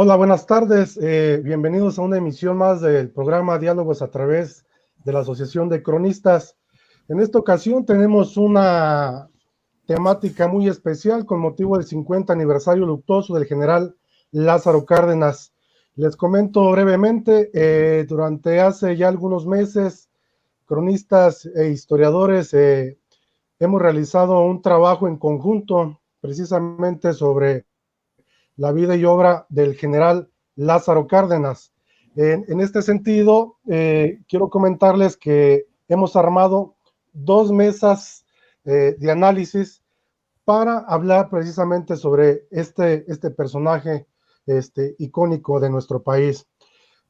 Hola, buenas tardes. Bienvenidos a una emisión más del programa Diálogos a través de la Asociación de Cronistas. En esta ocasión tenemos una temática muy especial con motivo del 50 aniversario luctuoso del general Lázaro Cárdenas. Les comento brevemente, durante hace ya algunos meses, cronistas e historiadores hemos realizado un trabajo en conjunto precisamente sobre la vida y obra del general Lázaro Cárdenas. En este sentido, quiero comentarles que hemos armado dos mesas de análisis para hablar precisamente sobre este personaje icónico de nuestro país.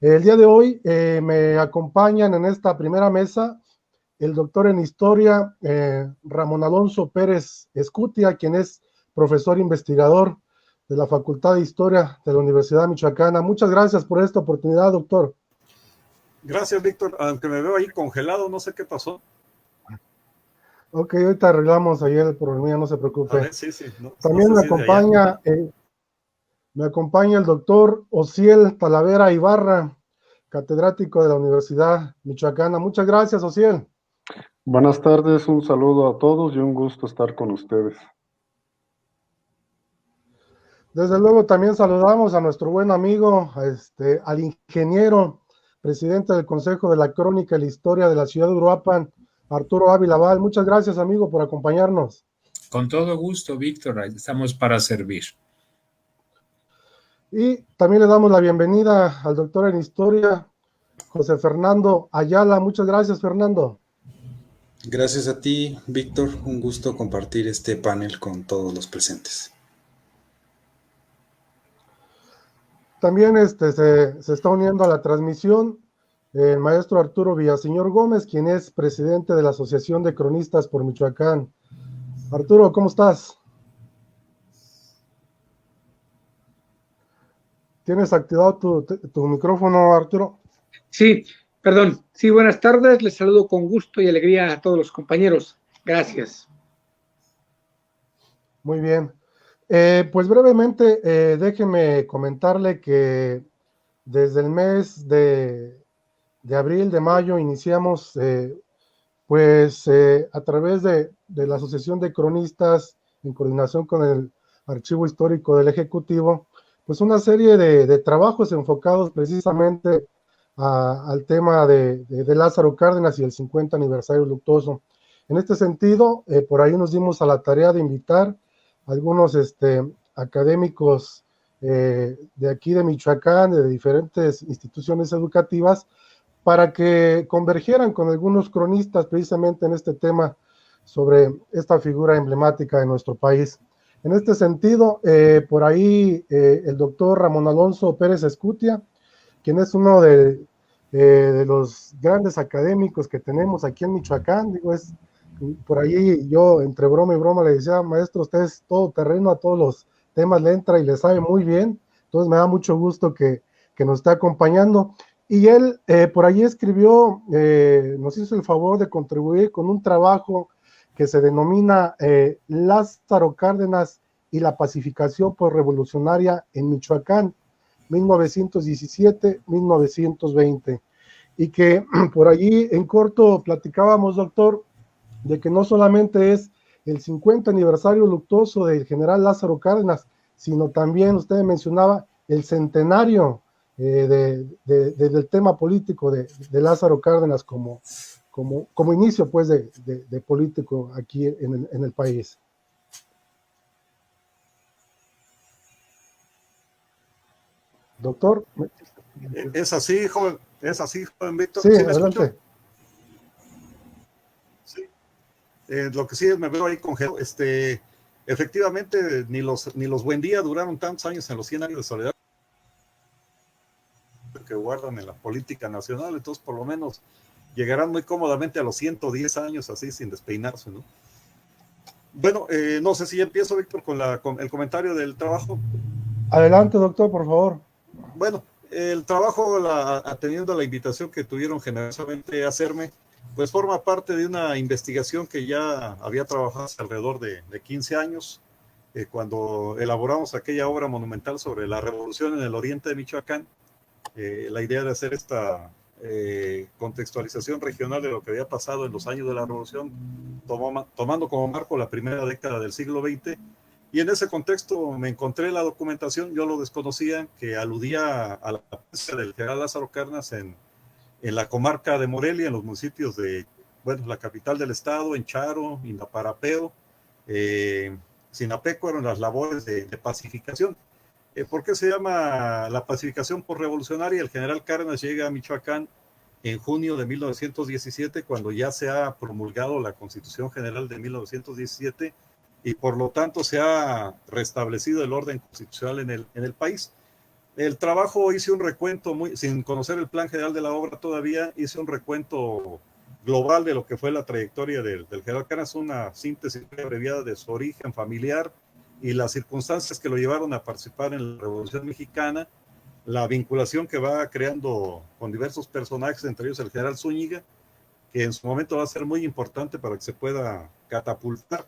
El día de hoy me acompañan en esta primera mesa el doctor en historia Ramón Alonso Pérez Escutia, quien es profesor investigador de la Facultad de Historia de la Universidad Michoacana. Muchas gracias por esta oportunidad, doctor. Gracias, Víctor. Aunque me veo ahí congelado, no sé qué pasó. Ok, ahorita arreglamos ahí el problema, no se preocupe. A ver, sí, no, También no sé me acompaña el doctor Osiel Talavera Ibarra, catedrático de la Universidad Michoacana. Muchas gracias, Osiel. Buenas tardes, un saludo a todos y un gusto estar con ustedes. Desde luego también saludamos a nuestro buen amigo, al ingeniero, presidente del Consejo de la Crónica y la Historia de la Ciudad de Uruapan, Arturo Ávila Val. Muchas gracias, amigo, por acompañarnos. Con todo gusto, Víctor, estamos para servir. Y también le damos la bienvenida al doctor en Historia, José Fernando Ayala. Muchas gracias, Fernando. Gracias a ti, Víctor. Un gusto compartir este panel con todos los presentes. También se está uniendo a la transmisión el maestro Arturo Villaseñor Gómez, quien es presidente de la Asociación de Cronistas por Michoacán. Arturo, ¿cómo estás? ¿Tienes activado tu micrófono, Arturo? Sí, perdón. Sí, buenas tardes. Les saludo con gusto y alegría a todos los compañeros. Gracias. Muy bien. Pues brevemente, déjeme comentarle que desde el mes de abril, de mayo, iniciamos, a través de la Asociación de Cronistas, en coordinación con el Archivo Histórico del Ejecutivo, pues una serie de trabajos enfocados precisamente al tema de Lázaro Cárdenas y el 50 aniversario luctuoso. En este sentido, por ahí nos dimos a la tarea de invitar a algunos académicos de aquí de Michoacán, de diferentes instituciones educativas, para que convergieran con algunos cronistas precisamente en este tema sobre esta figura emblemática de nuestro país. En este sentido, por ahí el doctor Ramón Alonso Pérez Escutia, quien es uno de los grandes académicos que tenemos aquí en Michoacán, por ahí yo entre broma y broma le decía, maestro, usted es todo terreno, a todos los temas le entra y le sabe muy bien, entonces me da mucho gusto que nos esté acompañando. Y él por ahí escribió, nos hizo el favor de contribuir con un trabajo que se denomina Lázaro Cárdenas y la pacificación posrevolucionaria en Michoacán, 1917-1920. Y que por allí en corto platicábamos, doctor, de que no solamente es el 50 aniversario luctuoso del general Lázaro Cárdenas, sino también, usted mencionaba, el centenario del tema político de Lázaro Cárdenas como inicio pues de político aquí en el país. Doctor. ¿Es así, joven Víctor? Sí, ¿Sí adelante. Sí. Lo que sí es, me veo ahí congelado. Efectivamente, ni los Buen Día duraron tantos años en los 100 años de soledad que guardan en la política nacional, entonces por lo menos llegarán muy cómodamente a los 110 años así sin despeinarse, ¿no? Bueno, no sé si ya empiezo, Víctor, con el comentario del trabajo. Adelante, doctor, por favor. Bueno, el trabajo, atendiendo a la invitación que tuvieron generosamente a hacerme, pues forma parte de una investigación que ya había trabajado hace alrededor de 15 años, cuando elaboramos aquella obra monumental sobre la revolución en el oriente de Michoacán, la idea de hacer esta contextualización regional de lo que había pasado en los años de la revolución, tomando como marco la primera década del siglo XX. Y en ese contexto me encontré la documentación, yo lo desconocía, que aludía a la presencia del general Lázaro Cárdenas en la comarca de Morelia, en los municipios de, bueno, la capital del estado, en Charo, Indaparapeo, Sinapecuaro, en las labores de pacificación. ¿Por qué se llama la pacificación por revolucionaria? El general Cárdenas llega a Michoacán en junio de 1917, cuando ya se ha promulgado la Constitución General de 1917 y por lo tanto se ha restablecido el orden constitucional en el país. El trabajo, hice un recuento, sin conocer el plan general de la obra todavía, hice un recuento global de lo que fue la trayectoria del general Cárdenas, una síntesis abreviada de su origen familiar y las circunstancias que lo llevaron a participar en la Revolución Mexicana, la vinculación que va creando con diversos personajes, entre ellos el general Zúñiga, que en su momento va a ser muy importante para que se pueda catapultar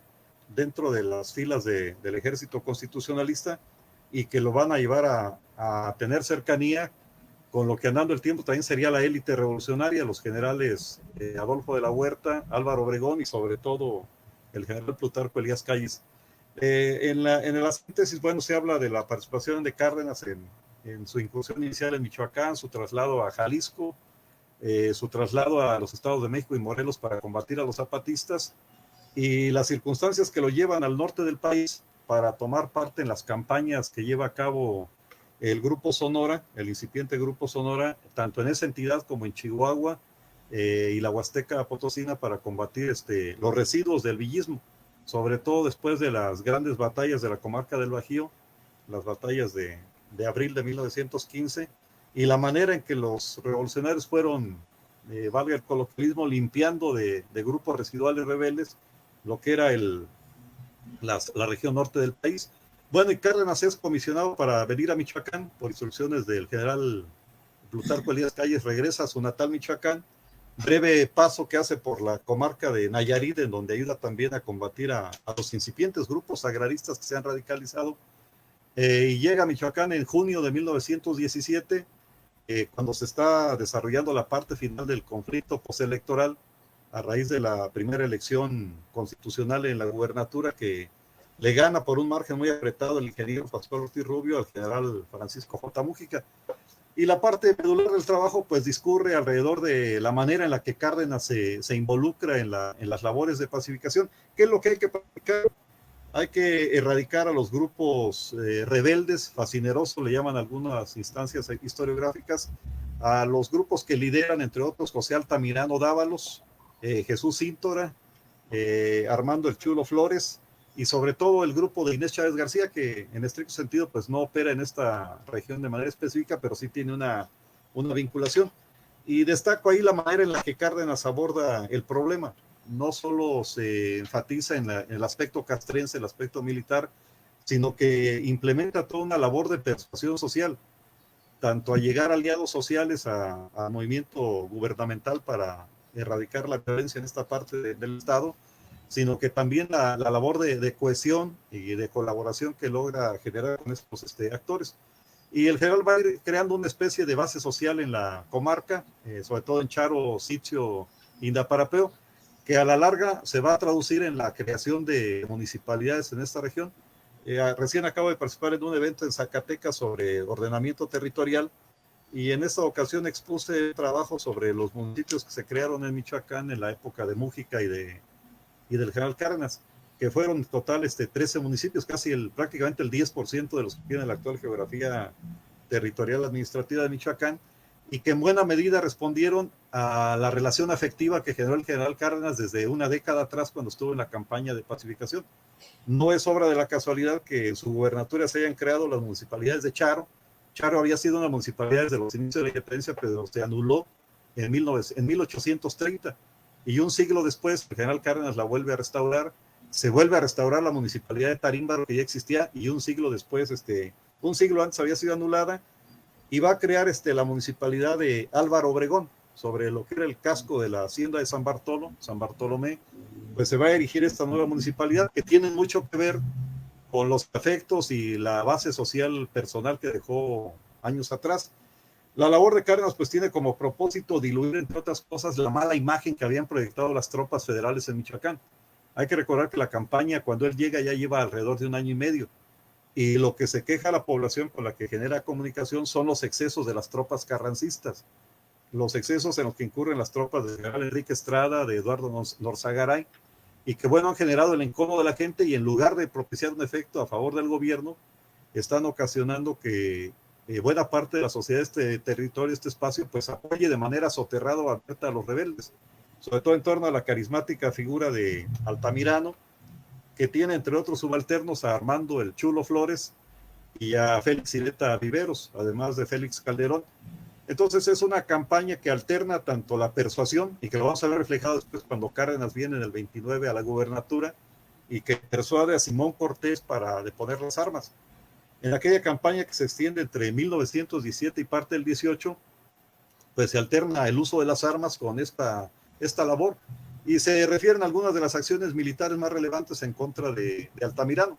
dentro de las filas del ejército constitucionalista y que lo van a llevar a tener cercanía con lo que andando el tiempo también sería la élite revolucionaria, los generales Adolfo de la Huerta, Álvaro Obregón y sobre todo el general Plutarco Elías Calles. En la síntesis, bueno, se habla de la participación de Cárdenas en su incursión inicial en Michoacán, su traslado a Jalisco, su traslado a los estados de México y Morelos para combatir a los zapatistas y las circunstancias que lo llevan al norte del país para tomar parte en las campañas que lleva a cabo el Grupo Sonora, el incipiente Grupo Sonora, tanto en esa entidad como en Chihuahua y la Huasteca Potosina para combatir los residuos del villismo, sobre todo después de las grandes batallas de la comarca del Bajío, las batallas de abril de 1915, y la manera en que los revolucionarios fueron, valga el coloquialismo, limpiando de grupos residuales rebeldes lo que era la región norte del país. Bueno, y Cárdenas es comisionado para venir a Michoacán por instrucciones del general Plutarco Elías Calles, regresa a su natal Michoacán, breve paso que hace por la comarca de Nayarit, en donde ayuda también a combatir a los incipientes grupos agraristas que se han radicalizado, y llega a Michoacán en junio de 1917, cuando se está desarrollando la parte final del conflicto postelectoral, a raíz de la primera elección constitucional en la gubernatura que le gana por un margen muy apretado el ingeniero Pascual Ortiz Rubio al general Francisco J. Mújica. Y la parte medular del trabajo pues discurre alrededor de la manera en la que Cárdenas se involucra en las labores de pacificación. ¿Qué es lo que hay que practicar? Hay que erradicar a los grupos rebeldes, fascinerosos le llaman algunas instancias historiográficas, a los grupos que lideran, entre otros, José Altamirano Dávalos, Jesús Cíntora, Armando el Chulo Flores, y sobre todo el grupo de Inés Chávez García, que en estricto sentido pues no opera en esta región de manera específica, pero sí tiene una vinculación. Y destaco ahí la manera en la que Cárdenas aborda el problema. No solo se enfatiza en el aspecto castrense, el aspecto militar, sino que implementa toda una labor de persuasión social, tanto a llegar aliados sociales al movimiento gubernamental para erradicar la violencia en esta parte del Estado, sino que también la labor de cohesión y de colaboración que logra generar con estos actores. Y el general va a ir creando una especie de base social en la comarca, sobre todo en Charo, Sitio, Indaparapeo, que a la larga se va a traducir en la creación de municipalidades en esta región. Recién acabo de participar en un evento en Zacatecas sobre ordenamiento territorial y en esta ocasión expuse trabajo sobre los municipios que se crearon en Michoacán en la época de Mújica y del general Cárdenas, que fueron en total 13 municipios, prácticamente el 10% de los que tienen la actual geografía territorial administrativa de Michoacán, y que en buena medida respondieron a la relación afectiva que generó el general Cárdenas desde una década atrás cuando estuvo en la campaña de pacificación. No es obra de la casualidad que en su gubernatura se hayan creado las municipalidades de Charo. Charo había sido una municipalidad desde los inicios de la independencia, pero se anuló en 1830. Y un siglo después, el general Cárdenas la vuelve a restaurar, se vuelve a restaurar la municipalidad de Tarímbaro, que ya existía, y un siglo después, un siglo antes había sido anulada, y va a crear la municipalidad de Álvaro Obregón, sobre lo que era el casco de la hacienda de San Bartolomé, pues se va a erigir esta nueva municipalidad, que tiene mucho que ver con los efectos y la base social personal que dejó años atrás. La labor de Cárdenas pues tiene como propósito diluir, entre otras cosas, la mala imagen que habían proyectado las tropas federales en Michoacán. Hay que recordar que la campaña, cuando él llega, ya lleva alrededor de 1 año y medio. Y lo que se queja la población con la que genera comunicación son los excesos de las tropas carrancistas. Los excesos en los que incurren las tropas de general Enrique Estrada, de Eduardo Norzagaray, y que, bueno, han generado el encono de la gente y en lugar de propiciar un efecto a favor del gobierno, están ocasionando que buena parte de la sociedad de este territorio, este espacio, pues apoye de manera soterrada o abierta a los rebeldes, sobre todo en torno a la carismática figura de Altamirano, que tiene entre otros subalternos a Armando el Chulo Flores y a Félix Sileta Viveros, además de Félix Calderón. Entonces es una campaña que alterna tanto la persuasión, y que lo vamos a ver reflejado después cuando Cárdenas viene en el 29 a la gubernatura, y que persuade a Simón Cortés para deponer las armas. En aquella campaña que se extiende entre 1917 y parte del 18, pues se alterna el uso de las armas con esta labor, y se refieren a algunas de las acciones militares más relevantes en contra de Altamirano.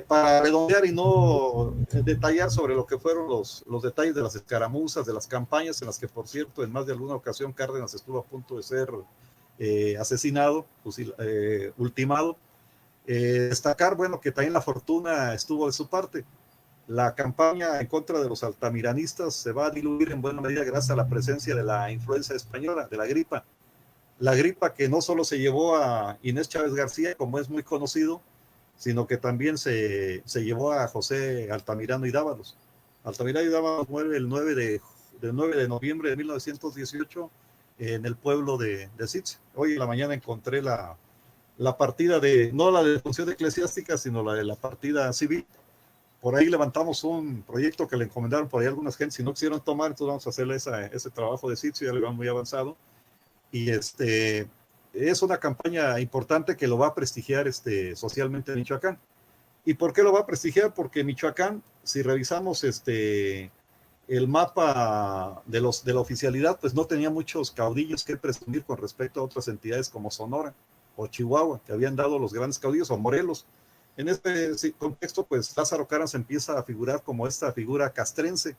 Para redondear y no detallar sobre lo que fueron los detalles de las escaramuzas, de las campañas en las que, por cierto, en más de alguna ocasión Cárdenas estuvo a punto de ser asesinado, ultimado. Destacar, bueno, que también la fortuna estuvo de su parte. La campaña en contra de los altamiranistas se va a diluir en buena medida gracias a la presencia de la influenza española, de la gripa. La gripa que no solo se llevó a Inés Chávez García, como es muy conocido, sino que también se llevó a José Altamirano y Dávalos. Altamirano y Dávalos muere el 9 de noviembre de 1918 en el pueblo de Sitz. Hoy en la mañana encontré la partida no la de función eclesiástica, sino la de la partida civil. Por ahí levantamos un proyecto que le encomendaron por ahí algunas gentes y no quisieron tomar, entonces vamos a hacerle ese trabajo de Sitz, ya le van muy avanzado. Y es una campaña importante que lo va a prestigiar socialmente en Michoacán. ¿Y por qué lo va a prestigiar? Porque Michoacán, si revisamos el mapa de la oficialidad, pues no tenía muchos caudillos que presumir con respecto a otras entidades como Sonora o Chihuahua, que habían dado los grandes caudillos, o Morelos. En este contexto, pues Lázaro Cárdenas empieza a figurar como esta figura castrense,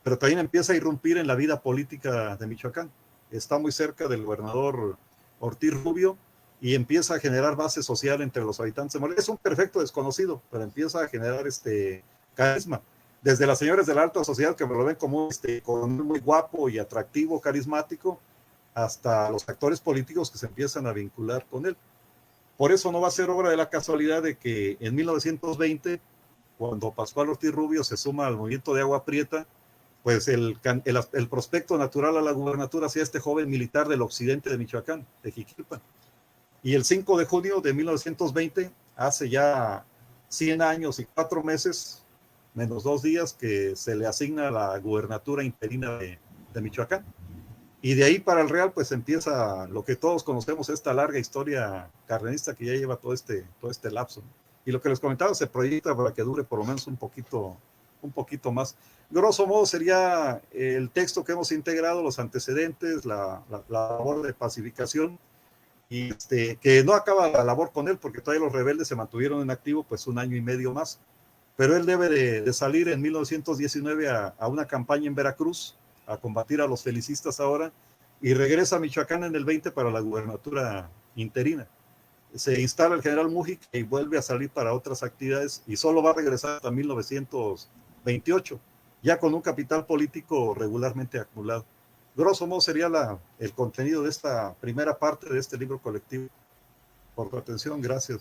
pero también empieza a irrumpir en la vida política de Michoacán. Está muy cerca del gobernador Ortiz Rubio y empieza a generar base social entre los habitantes de Morelos. Es un perfecto desconocido, pero empieza a generar carisma. Desde las señoras de la alta sociedad, que me lo ven como muy guapo y atractivo, carismático, hasta los actores políticos que se empiezan a vincular con él. Por eso no va a ser obra de la casualidad de que en 1920, cuando Pascual Ortiz Rubio se suma al movimiento de Agua Prieta, pues el prospecto natural a la gubernatura sea este joven militar del occidente de Michoacán, de Jiquilpan. Y el 5 de junio de 1920, hace ya 100 años y 4 meses, menos 2 días, que se le asigna la gubernatura interina de Michoacán. Y de ahí para el Real, pues empieza lo que todos conocemos, esta larga historia cardenista que ya lleva todo este lapso. Y lo que les comentaba se proyecta para que dure por lo menos un poquito más. Grosso modo sería el texto que hemos integrado, los antecedentes, la labor de pacificación, y que no acaba la labor con él, porque todavía los rebeldes se mantuvieron en activo pues 1 año y medio más. Pero él debe de salir en 1919 a una campaña en Veracruz, a combatir a los felicistas ahora, y regresa a Michoacán en el 20 para la gubernatura interina. Se instala el general Mújica y vuelve a salir para otras actividades, y solo va a regresar hasta 1928, ya con un capital político regularmente acumulado. Grosso modo sería el contenido de esta primera parte de este libro colectivo. Por tu atención, gracias.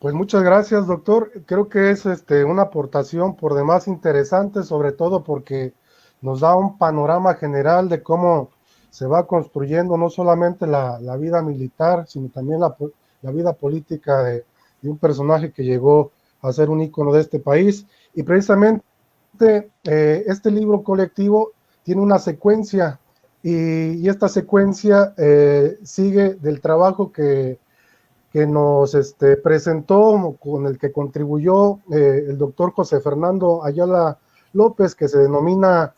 Pues muchas gracias, doctor. Creo que es una aportación por demás interesante, sobre todo porque nos da un panorama general de cómo se va construyendo no solamente la vida militar, sino también la vida política de un personaje que llegó a ser un ícono de este país. Y precisamente este libro colectivo tiene una secuencia, y esta secuencia sigue del trabajo que nos presentó, con el que contribuyó el doctor José Fernando Ayala López, que se denomina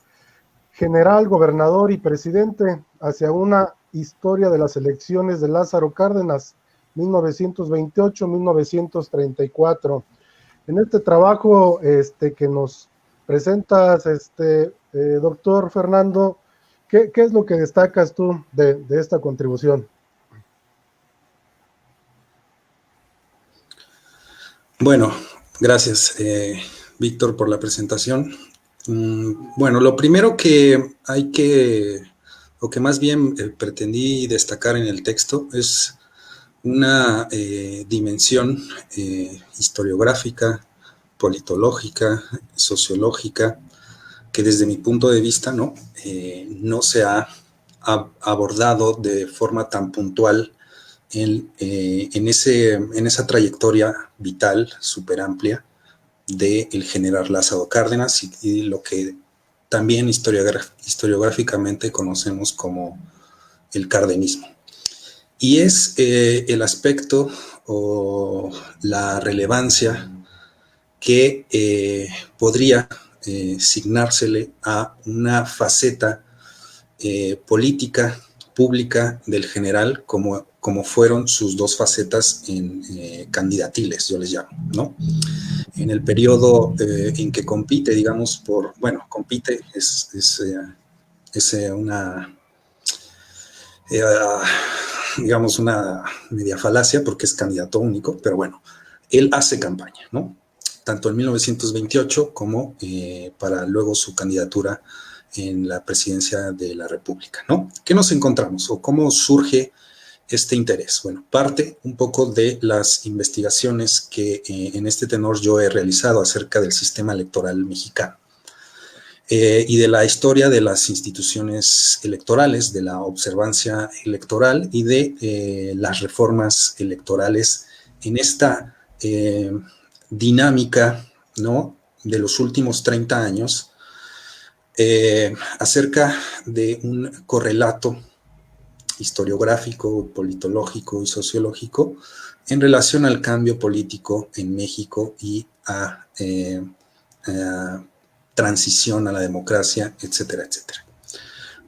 General, Gobernador y Presidente, hacia una historia de las elecciones de Lázaro Cárdenas, 1928-1934. En este trabajo que nos presentas, doctor Fernando, ¿qué es lo que destacas tú de esta contribución? Bueno, gracias, Víctor, por la presentación. Bueno, lo primero que o que más bien pretendí destacar en el texto es una dimensión historiográfica, politológica, sociológica, que desde mi punto de vista no se ha abordado de forma tan puntual en esa trayectoria vital súper amplia del general Lázaro Cárdenas y lo que también historiográficamente conocemos como el cardenismo. Y es el aspecto o la relevancia que podría signársele a una faceta política pública del general, como fueron sus dos facetas candidatiles, yo les llamo, ¿no? En el periodo en que compite, digamos, compite es una, digamos, una media falacia porque es candidato único, pero bueno, él hace campaña, ¿no? Tanto en 1928 como para luego su candidatura en la presidencia de la República, ¿no? ¿Qué nos encontramos o cómo surge este interés? Bueno, parte un poco de las investigaciones que en este tenor yo he realizado acerca del sistema electoral mexicano y de la historia de las instituciones electorales, de la observancia electoral y de las reformas electorales en esta dinámica, ¿no?, de los últimos 30 años, acerca de un correlato historiográfico, politológico y sociológico en relación al cambio político en México y a transición a la democracia, etcétera, etcétera.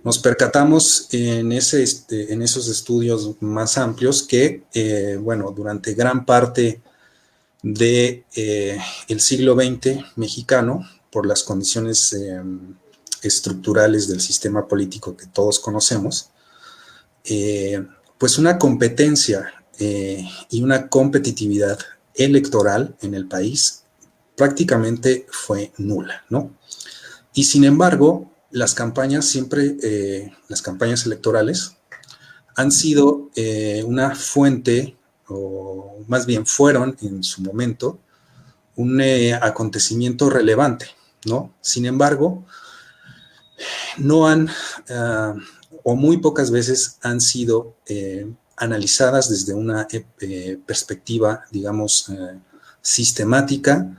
Nos percatamos en esos estudios más amplios que, durante gran parte del siglo XX mexicano, por las condiciones estructurales del sistema político que todos conocemos, pues una competencia y una competitividad electoral en el país prácticamente fue nula, ¿no? Y sin embargo, las campañas electorales han sido una fuente, o más bien fueron en su momento, un acontecimiento relevante, ¿no? Sin embargo, no han, o muy pocas veces han sido analizadas desde una perspectiva, digamos, sistemática,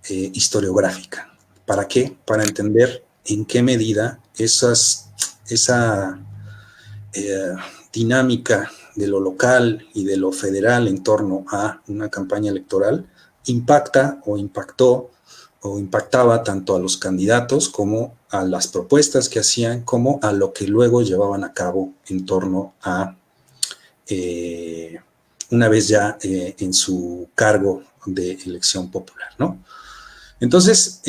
historiográfica. ¿Para qué? Para entender en qué medida esa dinámica de lo local y de lo federal en torno a una campaña electoral impacta o impactó o impactaba tanto a los candidatos como a las propuestas que hacían, como a lo que luego llevaban a cabo en torno a, una vez ya en su cargo de elección popular, ¿no? Entonces,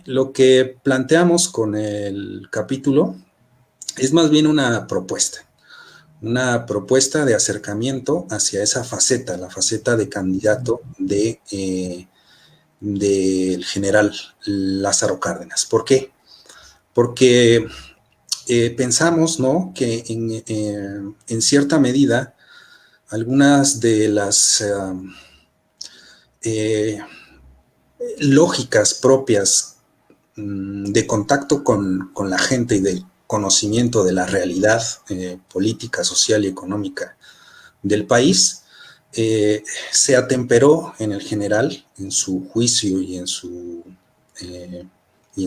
lo que planteamos con el capítulo es más bien una propuesta de acercamiento hacia esa faceta, la faceta de candidato del general Lázaro Cárdenas. ¿Por qué? Porque pensamos, ¿no?, que en cierta medida algunas de las lógicas propias de contacto con la gente y del conocimiento de la realidad política, social y económica del país, se atemperó en el general, en su juicio y en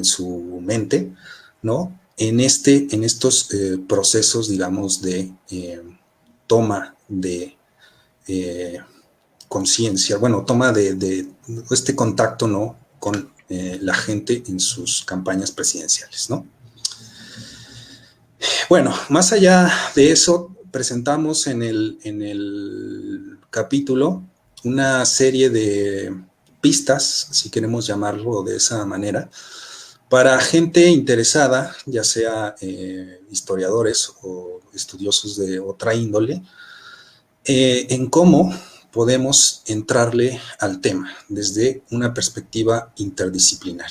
su mente, ¿no?, en estos procesos, digamos, de toma de conciencia, toma de este contacto, ¿no?, con la gente en sus campañas presidenciales, ¿no? Bueno, más allá de eso, presentamos en el capítulo una serie de pistas, si queremos llamarlo de esa manera, para gente interesada, ya sea historiadores o estudiosos de otra índole, en cómo podemos entrarle al tema desde una perspectiva interdisciplinar.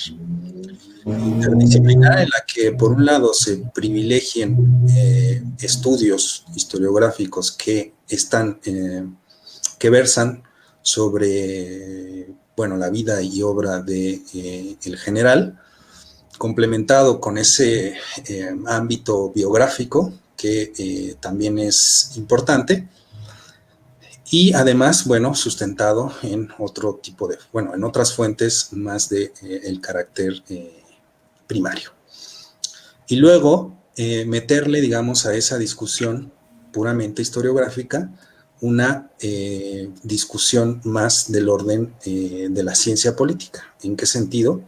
Interdisciplinar en la que, por un lado, se privilegien estudios historiográficos que versan sobre, bueno, la vida y obra de el general, complementado con ese ámbito biográfico que también es importante, y además, bueno, sustentado en otro tipo de, bueno, en otras fuentes más de el carácter primario. Y luego meterle, digamos, a esa discusión puramente historiográfica una discusión más del orden de la ciencia política. ¿En qué sentido?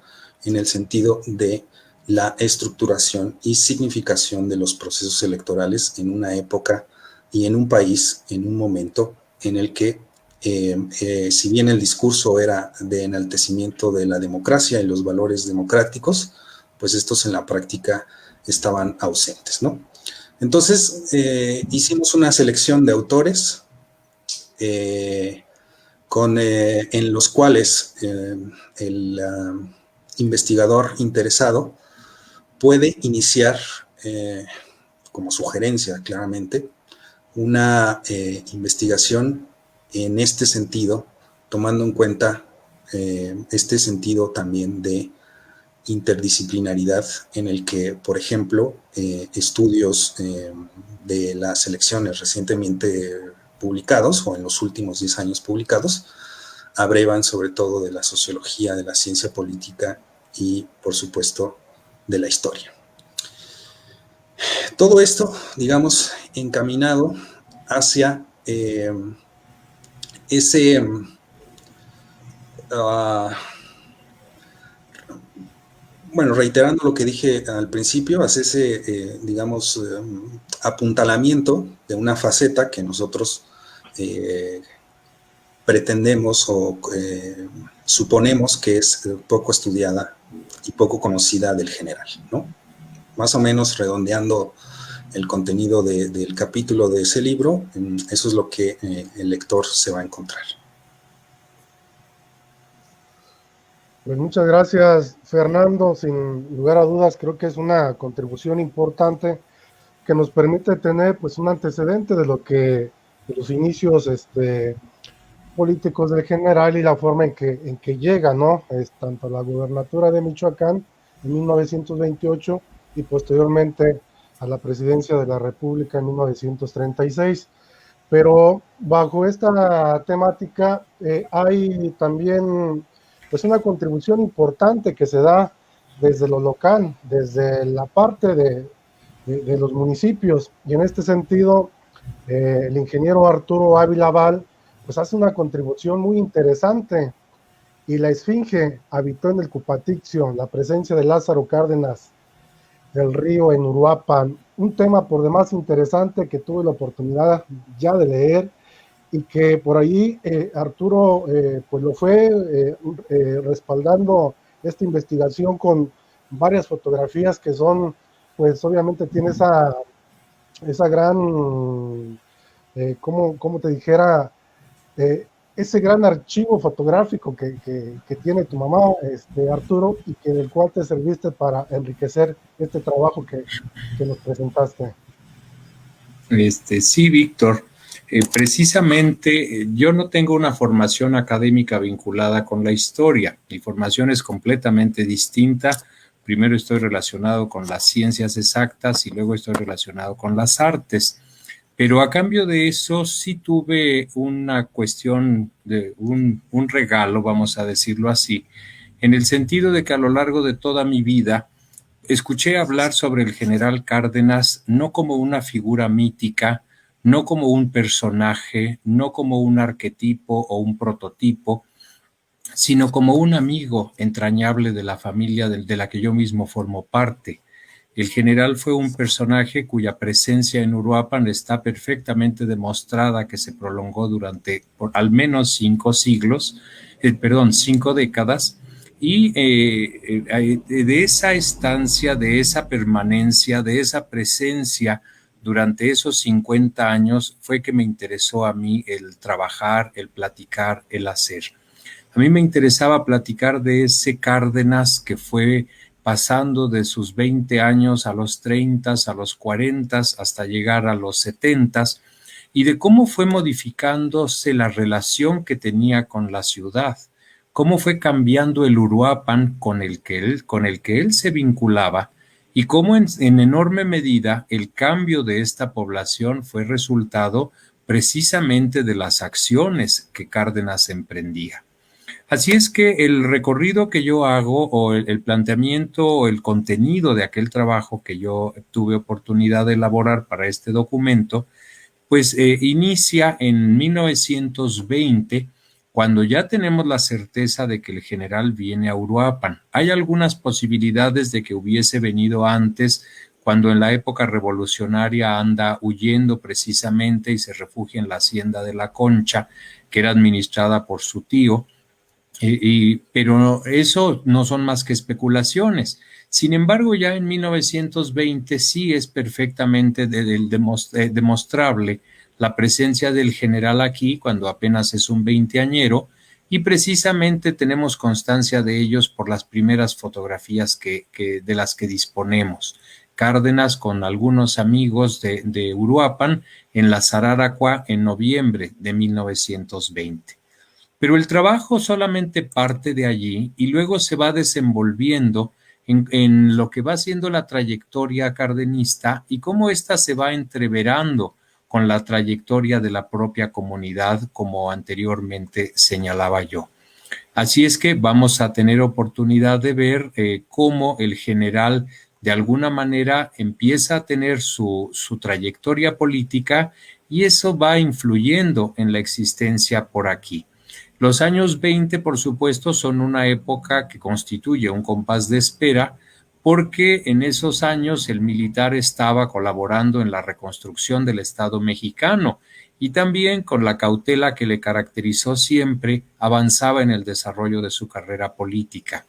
En el sentido de la estructuración y significación de los procesos electorales en una época y en un país, en un momento en el que, si bien el discurso era de enaltecimiento de la democracia y los valores democráticos, pues estos en la práctica estaban ausentes, ¿no? Entonces, hicimos una selección de autores en los cuales el investigador interesado puede iniciar, como sugerencia claramente, una investigación en este sentido, tomando en cuenta este sentido también de interdisciplinaridad, en el que, por ejemplo, estudios de las elecciones recientemente publicados, o en los últimos 10 años publicados, abrevan sobre todo de la sociología, de la ciencia política y, por supuesto, de la historia. Todo esto, digamos, encaminado hacia ese bueno, reiterando lo que dije al principio, hacia ese, digamos, apuntalamiento de una faceta que nosotros pretendemos o suponemos que es poco estudiada y poco conocida del general, ¿no? Más o menos redondeando el contenido del capítulo de ese libro, eso es lo que el lector se va a encontrar. Pues muchas gracias, Fernando. Sin lugar a dudas, creo que es una contribución importante que nos permite tener, pues, un antecedente de lo que, de los inicios políticos del general y la forma en que llega, ¿no? Tanto a la gubernatura de Michoacán en 1928 y posteriormente a la presidencia de la República en 1936. Pero bajo esta temática hay también, pues, una contribución importante que se da desde lo local, desde la parte de los municipios, y en este sentido el ingeniero Arturo Ávila Val pues hace una contribución muy interesante. Y la Esfinge habitó en el Cupatixio, la presencia de Lázaro Cárdenas del Río en Uruapan, un tema por demás interesante que tuve la oportunidad ya de leer, y que por ahí Arturo pues lo fue respaldando esta investigación con varias fotografías que son, pues obviamente tiene esa gran, ¿cómo te dijera? Ese gran archivo fotográfico que tiene tu mamá, Arturo, y que del cual te serviste para enriquecer este trabajo que nos presentaste. Sí, Víctor. Precisamente yo no tengo una formación académica vinculada con la historia. Mi formación es completamente distinta. Primero estoy relacionado con las ciencias exactas y luego estoy relacionado con las artes. Pero a cambio de eso sí tuve una cuestión de un regalo, vamos a decirlo así, en el sentido de que a lo largo de toda mi vida escuché hablar sobre el general Cárdenas no como una figura mítica, no como un personaje, no como un arquetipo o un prototipo, sino como un amigo entrañable de la familia de la que yo mismo formo parte. El general fue un personaje cuya presencia en Uruapan está perfectamente demostrada, que se prolongó durante por al menos 5 décadas, y de esa estancia, de esa permanencia, de esa presencia durante esos 50 años fue que me interesó a mí el trabajar, el platicar, el hacer. A mí me interesaba platicar de ese Cárdenas que fue pasando de sus 20 años a los 30, a los 40, hasta llegar a los 70, y de cómo fue modificándose la relación que tenía con la ciudad, cómo fue cambiando el Uruapan con el que él se vinculaba, y cómo en enorme medida el cambio de esta población fue resultado precisamente de las acciones que Cárdenas emprendía. Así es que el recorrido que yo hago, o el planteamiento o el contenido de aquel trabajo que yo tuve oportunidad de elaborar para este documento, pues inicia en 1920, cuando ya tenemos la certeza de que el general viene a Uruapan. Hay algunas posibilidades de que hubiese venido antes, cuando en la época revolucionaria anda huyendo precisamente y se refugia en la hacienda de La Concha, que era administrada por su tío. Pero eso no son más que especulaciones. Sin embargo, ya en 1920 sí es perfectamente demostrable la presencia del general aquí, cuando apenas es un veinteañero, y precisamente tenemos constancia de ellos por las primeras fotografías de las que disponemos. Cárdenas con algunos amigos de Uruapan en la Sararaqua en noviembre de 1920. Pero el trabajo solamente parte de allí y luego se va desenvolviendo en lo que va siendo la trayectoria cardenista y cómo ésta se va entreverando con la trayectoria de la propia comunidad, como anteriormente señalaba yo. Así es que vamos a tener oportunidad de ver cómo el general de alguna manera empieza a tener su trayectoria política, y eso va influyendo en la existencia por aquí. Los años 20, por supuesto, son una época que constituye un compás de espera, porque en esos años el militar estaba colaborando en la reconstrucción del Estado mexicano y también, con la cautela que le caracterizó siempre, avanzaba en el desarrollo de su carrera política.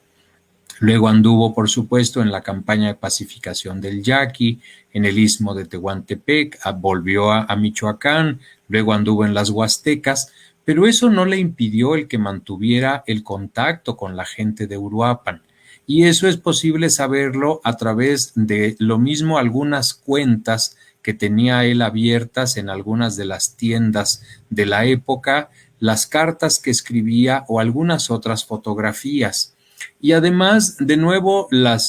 Luego anduvo, por supuesto, en la campaña de pacificación del Yaqui, en el istmo de Tehuantepec, volvió a Michoacán, luego anduvo en las Huastecas, pero eso no le impidió el que mantuviera el contacto con la gente de Uruapan. Y eso es posible saberlo a través de lo mismo algunas cuentas que tenía él abiertas en algunas de las tiendas de la época, las cartas que escribía o algunas otras fotografías. Y además, de nuevo,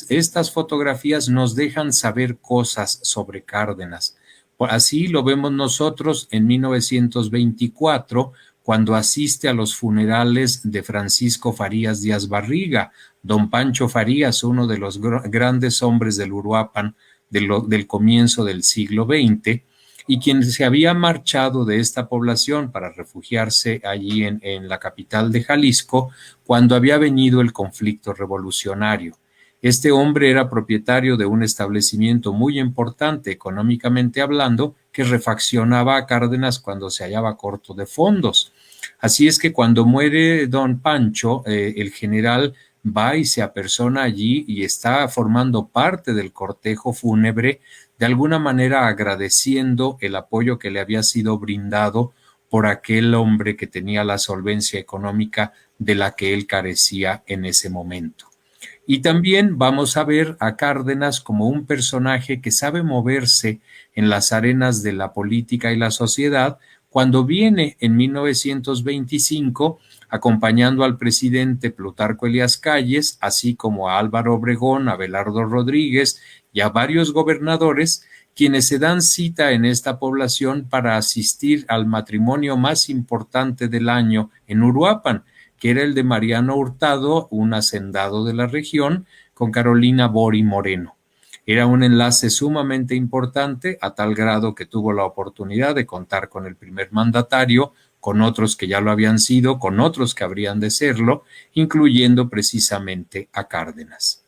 estas fotografías nos dejan saber cosas sobre Cárdenas. Así lo vemos nosotros en 1924, cuando asiste a los funerales de Francisco Farías Díaz Barriga, don Pancho Farías, uno de los grandes hombres del Uruapan del comienzo del siglo XX, y quien se había marchado de esta población para refugiarse allí en la capital de Jalisco, cuando había venido el conflicto revolucionario. Este hombre era propietario de un establecimiento muy importante económicamente hablando, que refaccionaba a Cárdenas cuando se hallaba corto de fondos. Así es que cuando muere don Pancho, el general va y se apersona allí y está formando parte del cortejo fúnebre, de alguna manera agradeciendo el apoyo que le había sido brindado por aquel hombre que tenía la solvencia económica de la que él carecía en ese momento. Y también vamos a ver a Cárdenas como un personaje que sabe moverse en las arenas de la política y la sociedad, cuando viene en 1925 acompañando al presidente Plutarco Elías Calles, así como a Álvaro Obregón, a Abelardo Rodríguez y a varios gobernadores, quienes se dan cita en esta población para asistir al matrimonio más importante del año en Uruapan, que era el de Mariano Hurtado, un hacendado de la región, con Carolina Bori Moreno. Era un enlace sumamente importante, a tal grado que tuvo la oportunidad de contar con el primer mandatario, con otros que ya lo habían sido, con otros que habrían de serlo, incluyendo precisamente a Cárdenas.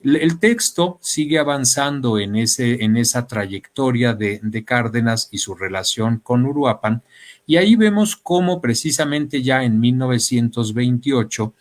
El texto sigue avanzando en esa trayectoria de Cárdenas y su relación con Uruapan, y ahí vemos cómo precisamente ya en 1928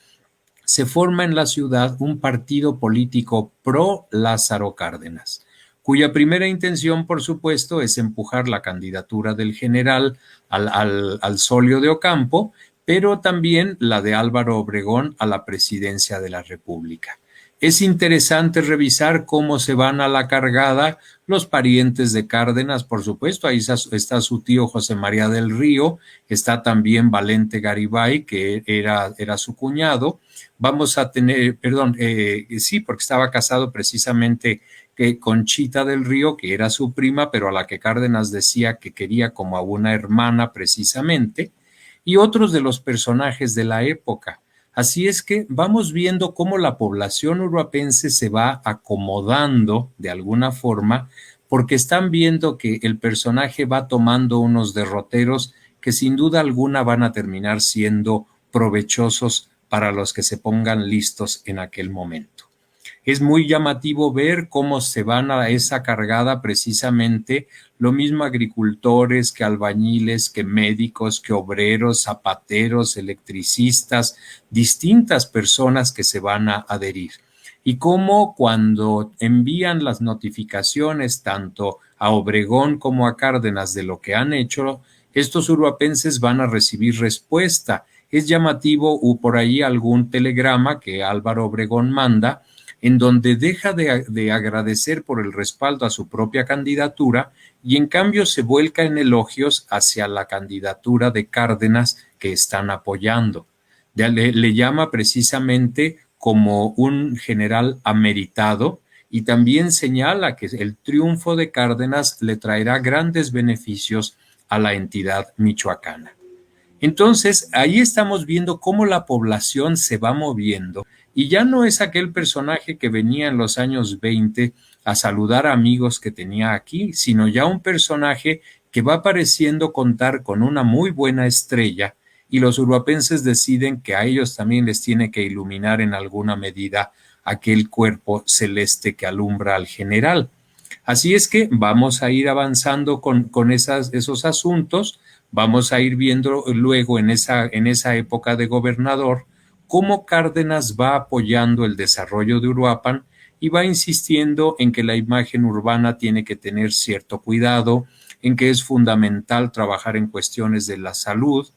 se forma en la ciudad un partido político pro Lázaro Cárdenas, cuya primera intención, por supuesto, es empujar la candidatura del general al solio de Ocampo, pero también la de Álvaro Obregón a la presidencia de la República. Es interesante revisar cómo se van a la cargada los parientes de Cárdenas, por supuesto, ahí está su tío José María del Río, está también Valente Garibay, que era su cuñado. Vamos a tener, sí, porque estaba casado precisamente con Chita del Río, que era su prima, pero a la que Cárdenas decía que quería como a una hermana precisamente, y otros de los personajes de la época. Así es que vamos viendo cómo la población uruapense se va acomodando de alguna forma, porque están viendo que el personaje va tomando unos derroteros que sin duda alguna van a terminar siendo provechosos para los que se pongan listos en aquel momento. Es muy llamativo ver cómo se van a esa cargada precisamente lo mismo agricultores que albañiles, que médicos, que obreros, zapateros, electricistas, distintas personas que se van a adherir. Y cómo cuando envían las notificaciones tanto a Obregón como a Cárdenas de lo que han hecho, estos uruapenses van a recibir respuesta. Es llamativo por ahí algún telegrama que Álvaro Obregón manda, en donde deja de agradecer por el respaldo a su propia candidatura y en cambio se vuelca en elogios hacia la candidatura de Cárdenas que están apoyando. Le llama precisamente como un general ameritado y también señala que el triunfo de Cárdenas le traerá grandes beneficios a la entidad michoacana. Entonces, ahí estamos viendo cómo la población se va moviendo y ya no es aquel personaje que venía en los años 20 a saludar a amigos que tenía aquí, sino ya un personaje que va pareciendo contar con una muy buena estrella y los uruapenses deciden que a ellos también les tiene que iluminar en alguna medida aquel cuerpo celeste que alumbra al general. Así es que vamos a ir avanzando con esos asuntos. Vamos a ir viendo luego en esa época de gobernador cómo Cárdenas va apoyando el desarrollo de Uruapan y va insistiendo en que la imagen urbana tiene que tener cierto cuidado, en que es fundamental trabajar en cuestiones de la salud,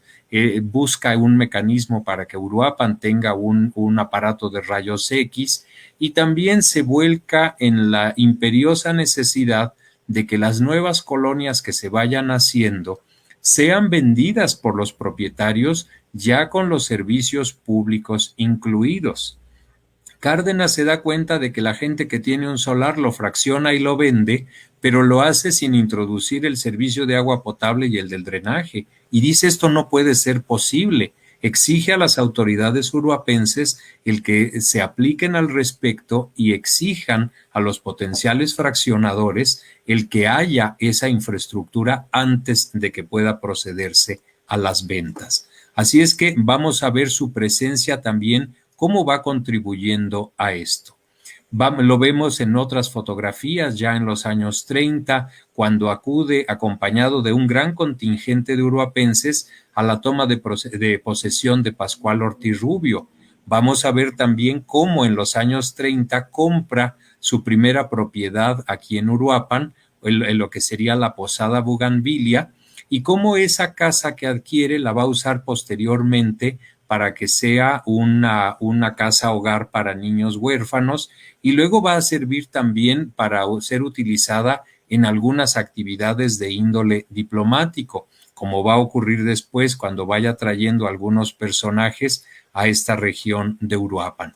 busca un mecanismo para que Uruapan tenga un aparato de rayos X y también se vuelca en la imperiosa necesidad de que las nuevas colonias que se vayan haciendo sean vendidas por los propietarios ya con los servicios públicos incluidos. Cárdenas se da cuenta de que la gente que tiene un solar lo fracciona y lo vende, pero lo hace sin introducir el servicio de agua potable y el del drenaje. Y dice esto no puede ser posible. Exige a las autoridades uruapenses el que se apliquen al respecto y exijan a los potenciales fraccionadores el que haya esa infraestructura antes de que pueda procederse a las ventas. Así es que vamos a ver su presencia también, cómo va contribuyendo a esto. Lo vemos en otras fotografías ya en los años 30, cuando acude acompañado de un gran contingente de uruapenses a la toma de posesión de Pascual Ortiz Rubio. Vamos a ver también cómo en los años 30 compra su primera propiedad aquí en Uruapan, en lo que sería la Posada Bugambilia, y cómo esa casa que adquiere la va a usar posteriormente para que sea una casa hogar para niños huérfanos y luego va a servir también para ser utilizada en algunas actividades de índole diplomático, como va a ocurrir después cuando vaya trayendo algunos personajes a esta región de Uruapan.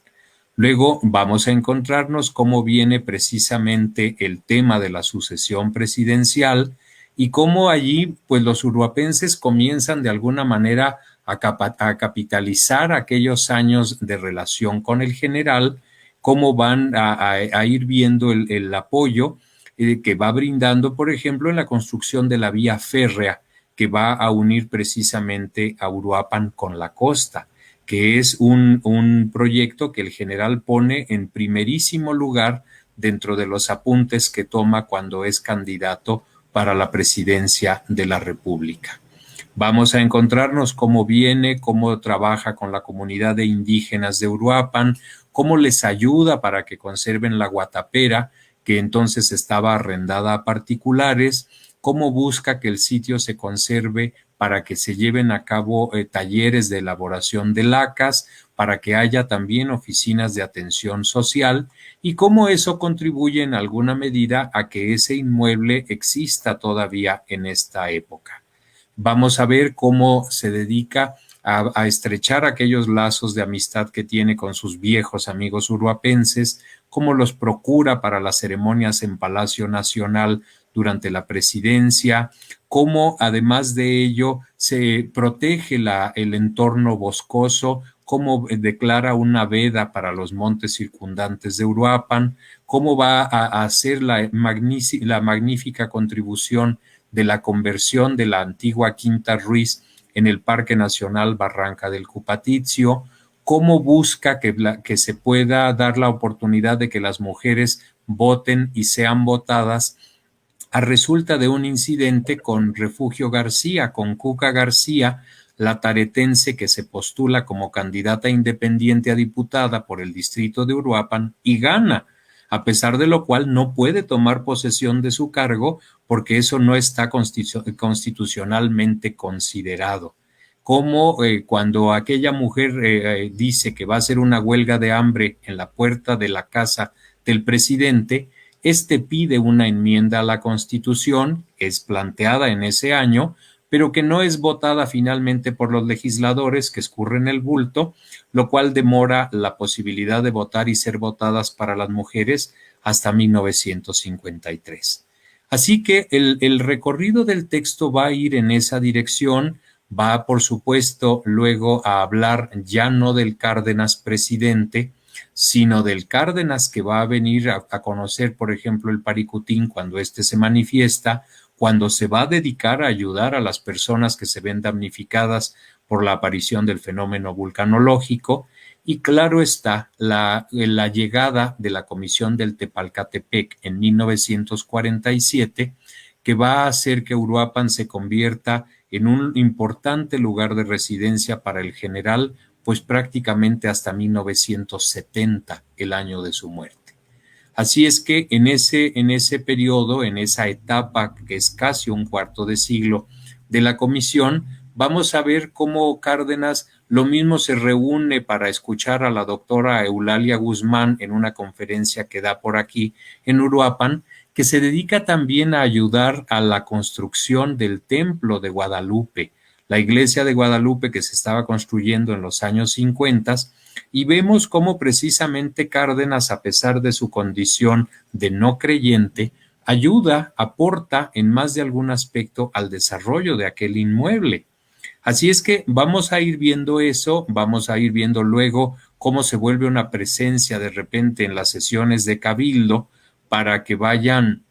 Luego vamos a encontrarnos cómo viene precisamente el tema de la sucesión presidencial y cómo allí pues los uruapenses comienzan de alguna manera a capitalizar aquellos años de relación con el general, cómo van a ir viendo el apoyo que va brindando, por ejemplo, en la construcción de la vía férrea que va a unir precisamente a Uruapan con la costa, que es un proyecto que el general pone en primerísimo lugar dentro de los apuntes que toma cuando es candidato para la presidencia de la República. Vamos a encontrarnos cómo viene, cómo trabaja con la comunidad de indígenas de Uruapan, cómo les ayuda para que conserven la guatapera, que entonces estaba arrendada a particulares, cómo busca que el sitio se conserve para que se lleven a cabo talleres de elaboración de lacas, para que haya también oficinas de atención social y cómo eso contribuye en alguna medida a que ese inmueble exista todavía en esta época. Vamos a ver cómo se dedica a estrechar aquellos lazos de amistad que tiene con sus viejos amigos uruapenses, cómo los procura para las ceremonias en Palacio Nacional durante la presidencia, cómo además de ello se protege el entorno boscoso, cómo declara una veda para los montes circundantes de Uruapan, cómo va a hacer la magnífica contribución de la conversión de la antigua Quinta Ruiz en el Parque Nacional Barranca del Cupatizio, cómo busca que se pueda dar la oportunidad de que las mujeres voten y sean votadas a resulta de un incidente con Refugio García, con Cuca García, la taretense que se postula como candidata independiente a diputada por el distrito de Uruapan y gana, a pesar de lo cual no puede tomar posesión de su cargo porque eso no está constitucionalmente considerado. Como cuando aquella mujer dice que va a hacer una huelga de hambre en la puerta de la casa del presidente, pide una enmienda a la Constitución, es planteada en ese año, pero que no es votada finalmente por los legisladores que escurren el bulto, lo cual demora la posibilidad de votar y ser votadas para las mujeres hasta 1953. Así que el recorrido del texto va a ir en esa dirección, va por supuesto luego a hablar ya no del Cárdenas presidente, sino del Cárdenas que va a venir a conocer, por ejemplo, el Paricutín cuando éste se manifiesta, cuando se va a dedicar a ayudar a las personas que se ven damnificadas por la aparición del fenómeno vulcanológico, y claro está, la llegada de la Comisión del Tepalcatepec en 1947, que va a hacer que Uruapan se convierta en un importante lugar de residencia para el general, pues prácticamente hasta 1970, el año de su muerte. Así es que en ese periodo, en esa etapa que es casi un cuarto de siglo de la comisión, vamos a ver cómo Cárdenas lo mismo se reúne para escuchar a la doctora Eulalia Guzmán en una conferencia que da por aquí en Uruapan, que se dedica también a ayudar a la construcción del templo de Guadalupe, la iglesia de Guadalupe que se estaba construyendo en los años 50, y vemos cómo precisamente Cárdenas, a pesar de su condición de no creyente, ayuda, aporta en más de algún aspecto al desarrollo de aquel inmueble. Así es que vamos a ir viendo eso, vamos a ir viendo luego cómo se vuelve una presencia de repente en las sesiones de Cabildo para que vayan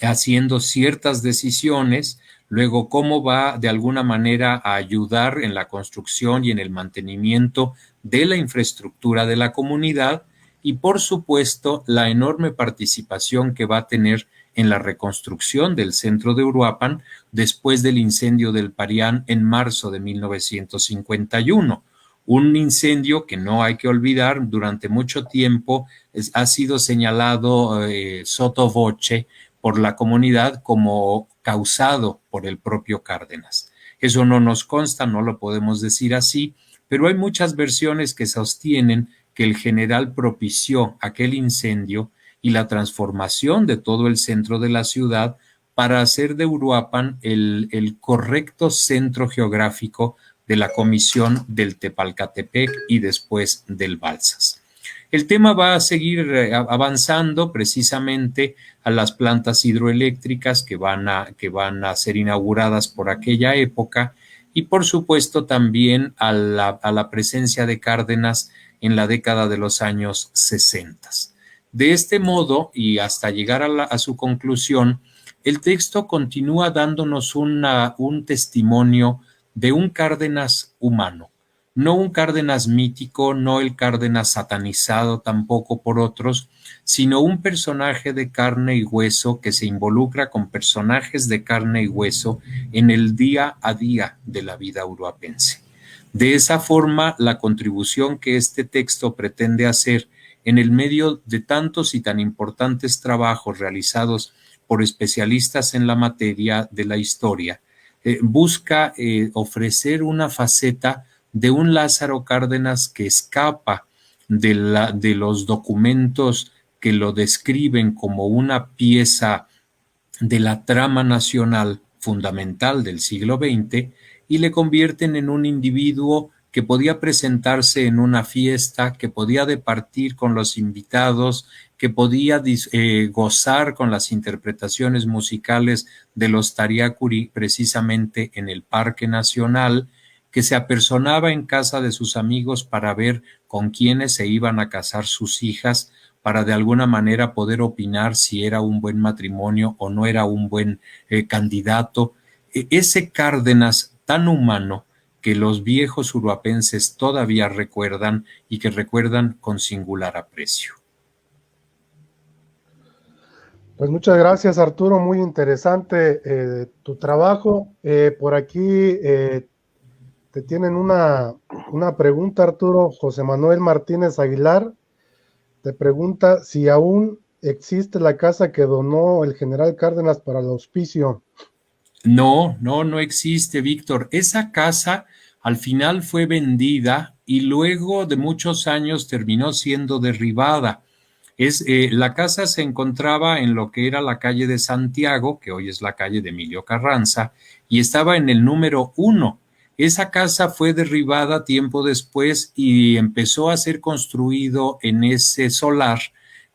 haciendo ciertas decisiones, luego cómo va de alguna manera a ayudar en la construcción y en el mantenimiento de la infraestructura de la comunidad y por supuesto la enorme participación que va a tener en la reconstrucción del centro de Uruapan después del incendio del Parián en marzo de 1951. Un incendio que no hay que olvidar, durante mucho tiempo ha sido señalado sotto voce por la comunidad como causado por el propio Cárdenas. Eso no nos consta, no lo podemos decir así, pero hay muchas versiones que sostienen que el general propició aquel incendio y la transformación de todo el centro de la ciudad para hacer de Uruapan el correcto centro geográfico de la comisión del Tepalcatepec y después del Balsas. El tema va a seguir avanzando precisamente a las plantas hidroeléctricas que van a ser inauguradas por aquella época y por supuesto también a la presencia de Cárdenas en la década de los años 60. De este modo, y hasta llegar a su conclusión, el texto continúa dándonos un testimonio de un Cárdenas humano, no un Cárdenas mítico, no el Cárdenas satanizado tampoco por otros, sino un personaje de carne y hueso que se involucra con personajes de carne y hueso en el día a día de la vida uruapense. De esa forma, la contribución que este texto pretende hacer en el medio de tantos y tan importantes trabajos realizados por especialistas en la materia de la historia, busca ofrecer una faceta de un Lázaro Cárdenas que escapa de los documentos que lo describen como una pieza de la trama nacional fundamental del siglo XX y le convierten en un individuo que podía presentarse en una fiesta, que podía departir con los invitados, que podía gozar con las interpretaciones musicales de los Tariacuri precisamente en el Parque Nacional, que se apersonaba en casa de sus amigos para ver con quiénes se iban a casar sus hijas, para de alguna manera poder opinar si era un buen matrimonio o no era un buen candidato. Ese Cárdenas tan humano que los viejos uruapenses todavía recuerdan y que recuerdan con singular aprecio. Pues muchas gracias, Arturo, muy interesante tu trabajo. Por aquí te tienen una pregunta, Arturo. José Manuel Martínez Aguilar te pregunta si aún existe la casa que donó el general Cárdenas para el hospicio. No existe, Víctor. Esa casa al final fue vendida y luego de muchos años terminó siendo derribada. La casa se encontraba en lo que era la calle de Santiago, que hoy es la calle de Emilio Carranza, y estaba en el número 1. Esa casa fue derribada tiempo después y empezó a ser construido en ese solar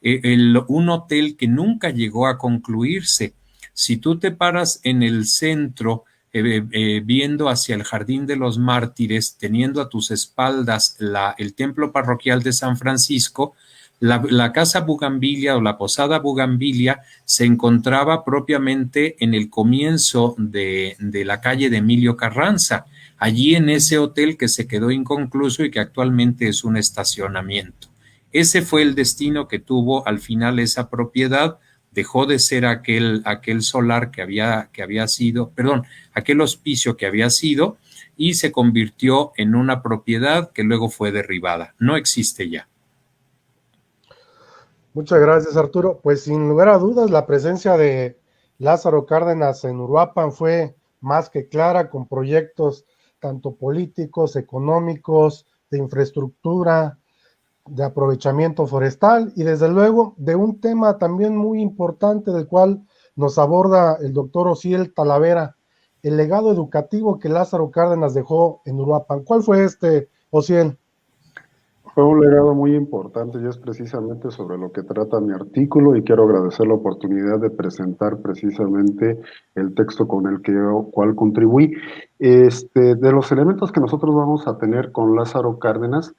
un hotel que nunca llegó a concluirse. Si tú te paras en el centro viendo hacia el Jardín de los Mártires, teniendo a tus espaldas el templo parroquial de San Francisco, la casa Bugambilia o la posada Bugambilia se encontraba propiamente en el comienzo de la calle de Emilio Carranza, allí en ese hotel que se quedó inconcluso y que actualmente es un estacionamiento. Ese fue el destino que tuvo al final esa propiedad. Dejó de ser aquel solar que había sido, perdón, aquel hospicio que había sido, y se convirtió en una propiedad que luego fue derribada. No existe ya. Muchas gracias, Arturo. Pues sin lugar a dudas, la presencia de Lázaro Cárdenas en Uruapan fue más que clara, con proyectos tanto políticos, económicos, de infraestructura, de aprovechamiento forestal y desde luego de un tema también muy importante del cual nos aborda el doctor Osiel Talavera, el legado educativo que Lázaro Cárdenas dejó en Uruapan. ¿Cuál fue Osiel? Fue un legado muy importante y es precisamente sobre lo que trata mi artículo, y quiero agradecer la oportunidad de presentar precisamente el texto con el cual contribuí. De los elementos que nosotros vamos a tener con Lázaro Cárdenas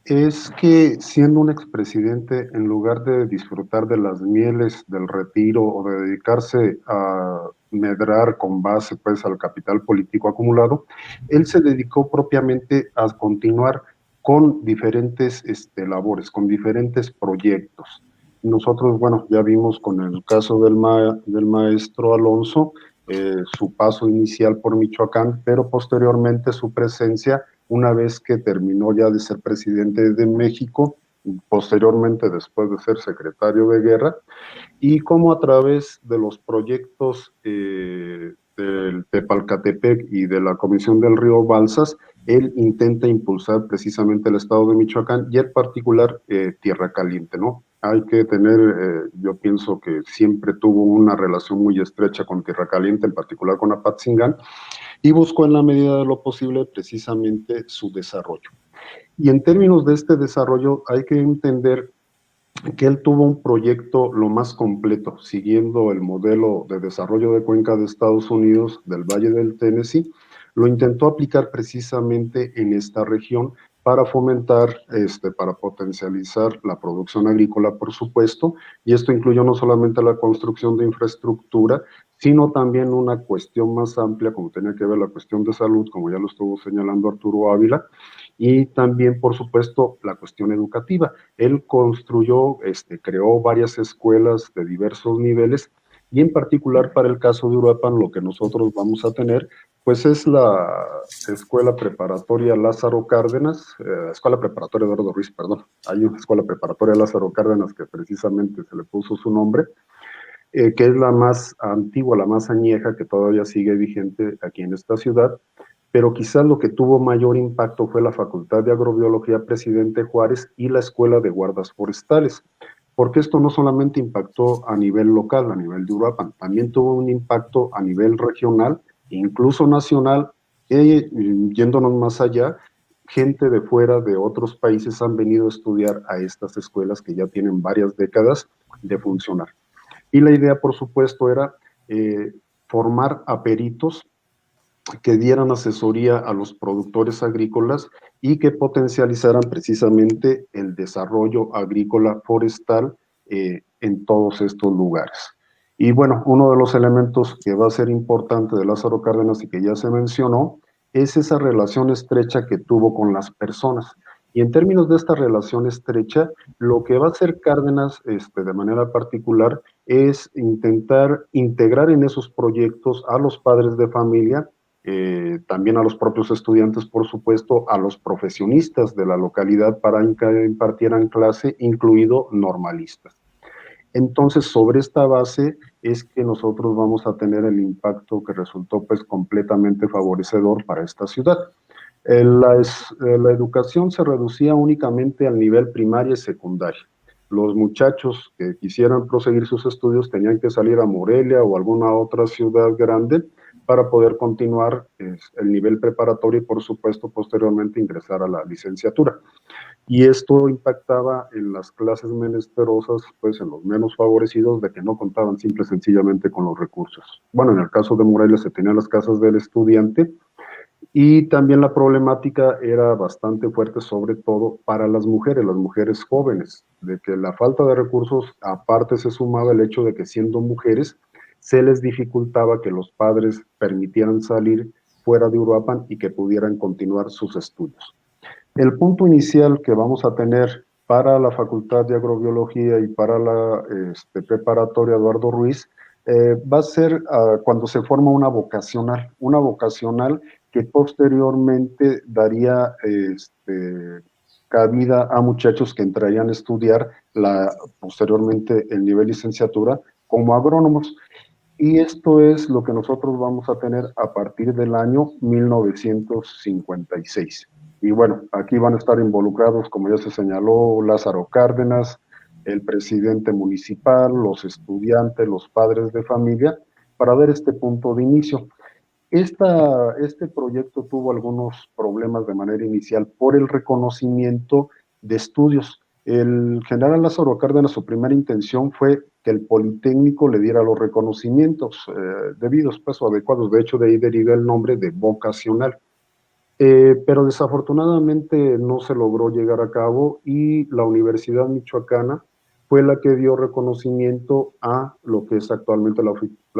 es que, siendo un expresidente, en lugar de disfrutar de las mieles del retiro o de dedicarse a medrar con base pues al capital político acumulado, él se dedicó propiamente a continuar con diferentes labores, con diferentes proyectos. Nosotros, bueno, ya vimos con el caso del maestro Alonso, su paso inicial por Michoacán, pero posteriormente su presencia una vez que terminó ya de ser presidente de México, posteriormente después de ser secretario de guerra, y cómo a través de los proyectos del Tepalcatepec y de la Comisión del Río Balsas, él intenta impulsar precisamente el estado de Michoacán y en particular Tierra Caliente, ¿no? Hay que tener, yo pienso que siempre tuvo una relación muy estrecha con Tierra Caliente, en particular con Apatzingán, y buscó en la medida de lo posible precisamente su desarrollo. Y en términos de este desarrollo hay que entender que él tuvo un proyecto lo más completo, siguiendo el modelo de desarrollo de cuenca de Estados Unidos del Valle del Tennessee. Lo intentó aplicar precisamente en esta región para fomentar, para potencializar la producción agrícola, por supuesto, y esto incluyó no solamente la construcción de infraestructura, sino también una cuestión más amplia, como tenía que ver la cuestión de salud, como ya lo estuvo señalando Arturo Ávila, y también, por supuesto, la cuestión educativa. Él construyó, creó varias escuelas de diversos niveles, y en particular para el caso de Uruapan, lo que nosotros vamos a tener, pues es la Escuela Preparatoria Lázaro Cárdenas, Escuela Preparatoria Eduardo Ruiz, perdón, hay una Escuela Preparatoria Lázaro Cárdenas que precisamente se le puso su nombre, que es la más antigua, la más añeja, que todavía sigue vigente aquí en esta ciudad, pero quizás lo que tuvo mayor impacto fue la Facultad de Agrobiología Presidente Juárez y la Escuela de Guardas Forestales, porque esto no solamente impactó a nivel local, a nivel de Uruapan, también tuvo un impacto a nivel regional, incluso nacional, yéndonos más allá, gente de fuera de otros países han venido a estudiar a estas escuelas que ya tienen varias décadas de funcionar. Y la idea, por supuesto, era formar a peritos que dieran asesoría a los productores agrícolas y que potencializaran precisamente el desarrollo agrícola forestal en todos estos lugares. Y bueno, uno de los elementos que va a ser importante de Lázaro Cárdenas y que ya se mencionó es esa relación estrecha que tuvo con las personas. Y en términos de esta relación estrecha, lo que va a hacer Cárdenas de manera particular es intentar integrar en esos proyectos a los padres de familia, también a los propios estudiantes, por supuesto, a los profesionistas de la localidad para que impartieran clase, incluido normalistas. Entonces, sobre esta base es que nosotros vamos a tener el impacto que resultó pues completamente favorecedor para esta ciudad. La educación se reducía únicamente al nivel primaria y secundaria. Los muchachos que quisieran proseguir sus estudios tenían que salir a Morelia o alguna otra ciudad grande para poder continuar el nivel preparatorio y, por supuesto, posteriormente ingresar a la licenciatura. Y esto impactaba en las clases menesterosas, pues en los menos favorecidos, de que no contaban simple y sencillamente con los recursos. Bueno, en el caso de Morelia se tenían las casas del estudiante, y también la problemática era bastante fuerte, sobre todo para las mujeres jóvenes, de que la falta de recursos, aparte se sumaba el hecho de que siendo mujeres, se les dificultaba que los padres permitieran salir fuera de Uruapan y que pudieran continuar sus estudios. El punto inicial que vamos a tener para la Facultad de Agrobiología y para la preparatoria Eduardo Ruiz va a ser cuando se forma una vocacional que posteriormente daría cabida a muchachos que entrarían a estudiar posteriormente el nivel licenciatura como agrónomos. Y esto es lo que nosotros vamos a tener a partir del año 1956. Y bueno, aquí van a estar involucrados, como ya se señaló, Lázaro Cárdenas, el presidente municipal, los estudiantes, los padres de familia, para ver este punto de inicio. Este proyecto tuvo algunos problemas de manera inicial por el reconocimiento de estudios. El general Lázaro Cárdenas, su primera intención fue que el Politécnico le diera los reconocimientos debidos, pues, o adecuados. De hecho, de ahí deriva el nombre de vocacional. Pero desafortunadamente no se logró llegar a cabo y la Universidad Michoacana fue la que dio reconocimiento a lo que es actualmente la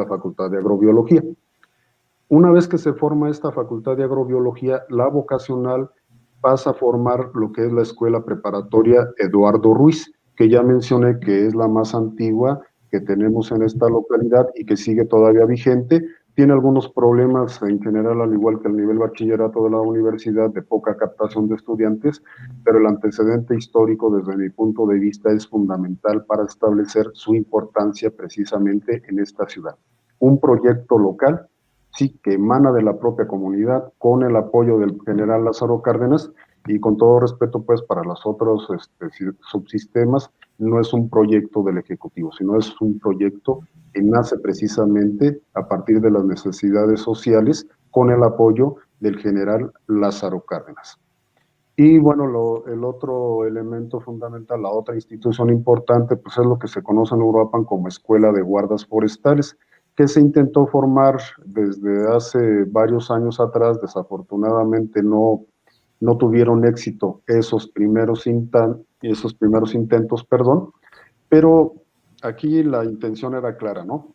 Facultad de Agrobiología. Una vez que se forma esta Facultad de Agrobiología, la vocacional pasa a formar lo que es la Escuela Preparatoria Eduardo Ruiz, que ya mencioné que es la más antigua que tenemos en esta localidad y que sigue todavía vigente. Tiene algunos problemas en general, al igual que el nivel bachillerato de la universidad, de poca captación de estudiantes, pero el antecedente histórico, desde mi punto de vista, es fundamental para establecer su importancia precisamente en esta ciudad. Un proyecto local, sí, que emana de la propia comunidad, con el apoyo del general Lázaro Cárdenas, y con todo respeto, pues, para los otros subsistemas, no es un proyecto del Ejecutivo, sino es un proyecto que nace precisamente a partir de las necesidades sociales, con el apoyo del general Lázaro Cárdenas. Y bueno, el otro elemento fundamental, la otra institución importante, pues es lo que se conoce en Uruapan como Escuela de Guardas Forestales, que se intentó formar desde hace varios años atrás. Desafortunadamente no tuvieron éxito esos primeros intentos, pero aquí la intención era clara, ¿no?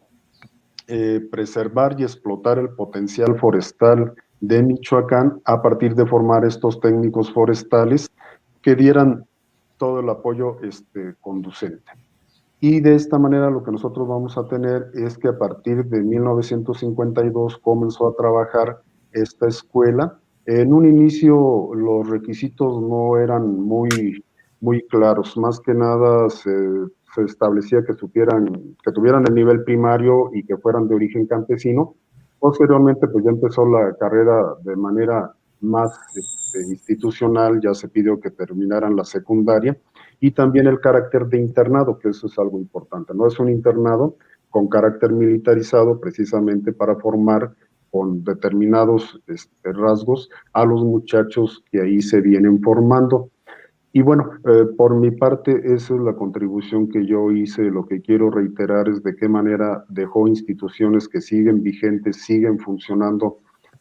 Preservar y explotar el potencial forestal de Michoacán a partir de formar estos técnicos forestales que dieran todo el apoyo conducente. Y de esta manera lo que nosotros vamos a tener es que a partir de 1952 comenzó a trabajar esta escuela. En un inicio los requisitos no eran muy claros, más que nada se establecía que tuvieran el nivel primario y que fueran de origen campesino. Posteriormente pues ya empezó la carrera de manera más institucional, ya se pidió que terminaran la secundaria, y también el carácter de internado, que eso es algo importante, ¿no? Es un internado con carácter militarizado precisamente para formar con determinados rasgos a los muchachos que ahí se vienen formando. Y bueno, por mi parte, esa es la contribución que yo hice. Lo que quiero reiterar es de qué manera dejó instituciones que siguen vigentes, siguen funcionando,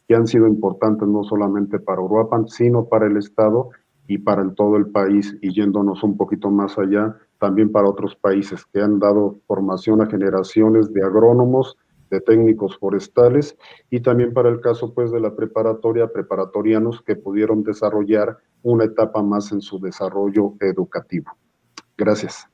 que han sido importantes no solamente para Uruapan, sino para el Estado y para todo el país, y yéndonos un poquito más allá, también para otros países que han dado formación a generaciones de agrónomos, de técnicos forestales, y también para el caso pues de la preparatoria, preparatorianos que pudieron desarrollar una etapa más en su desarrollo educativo. Gracias.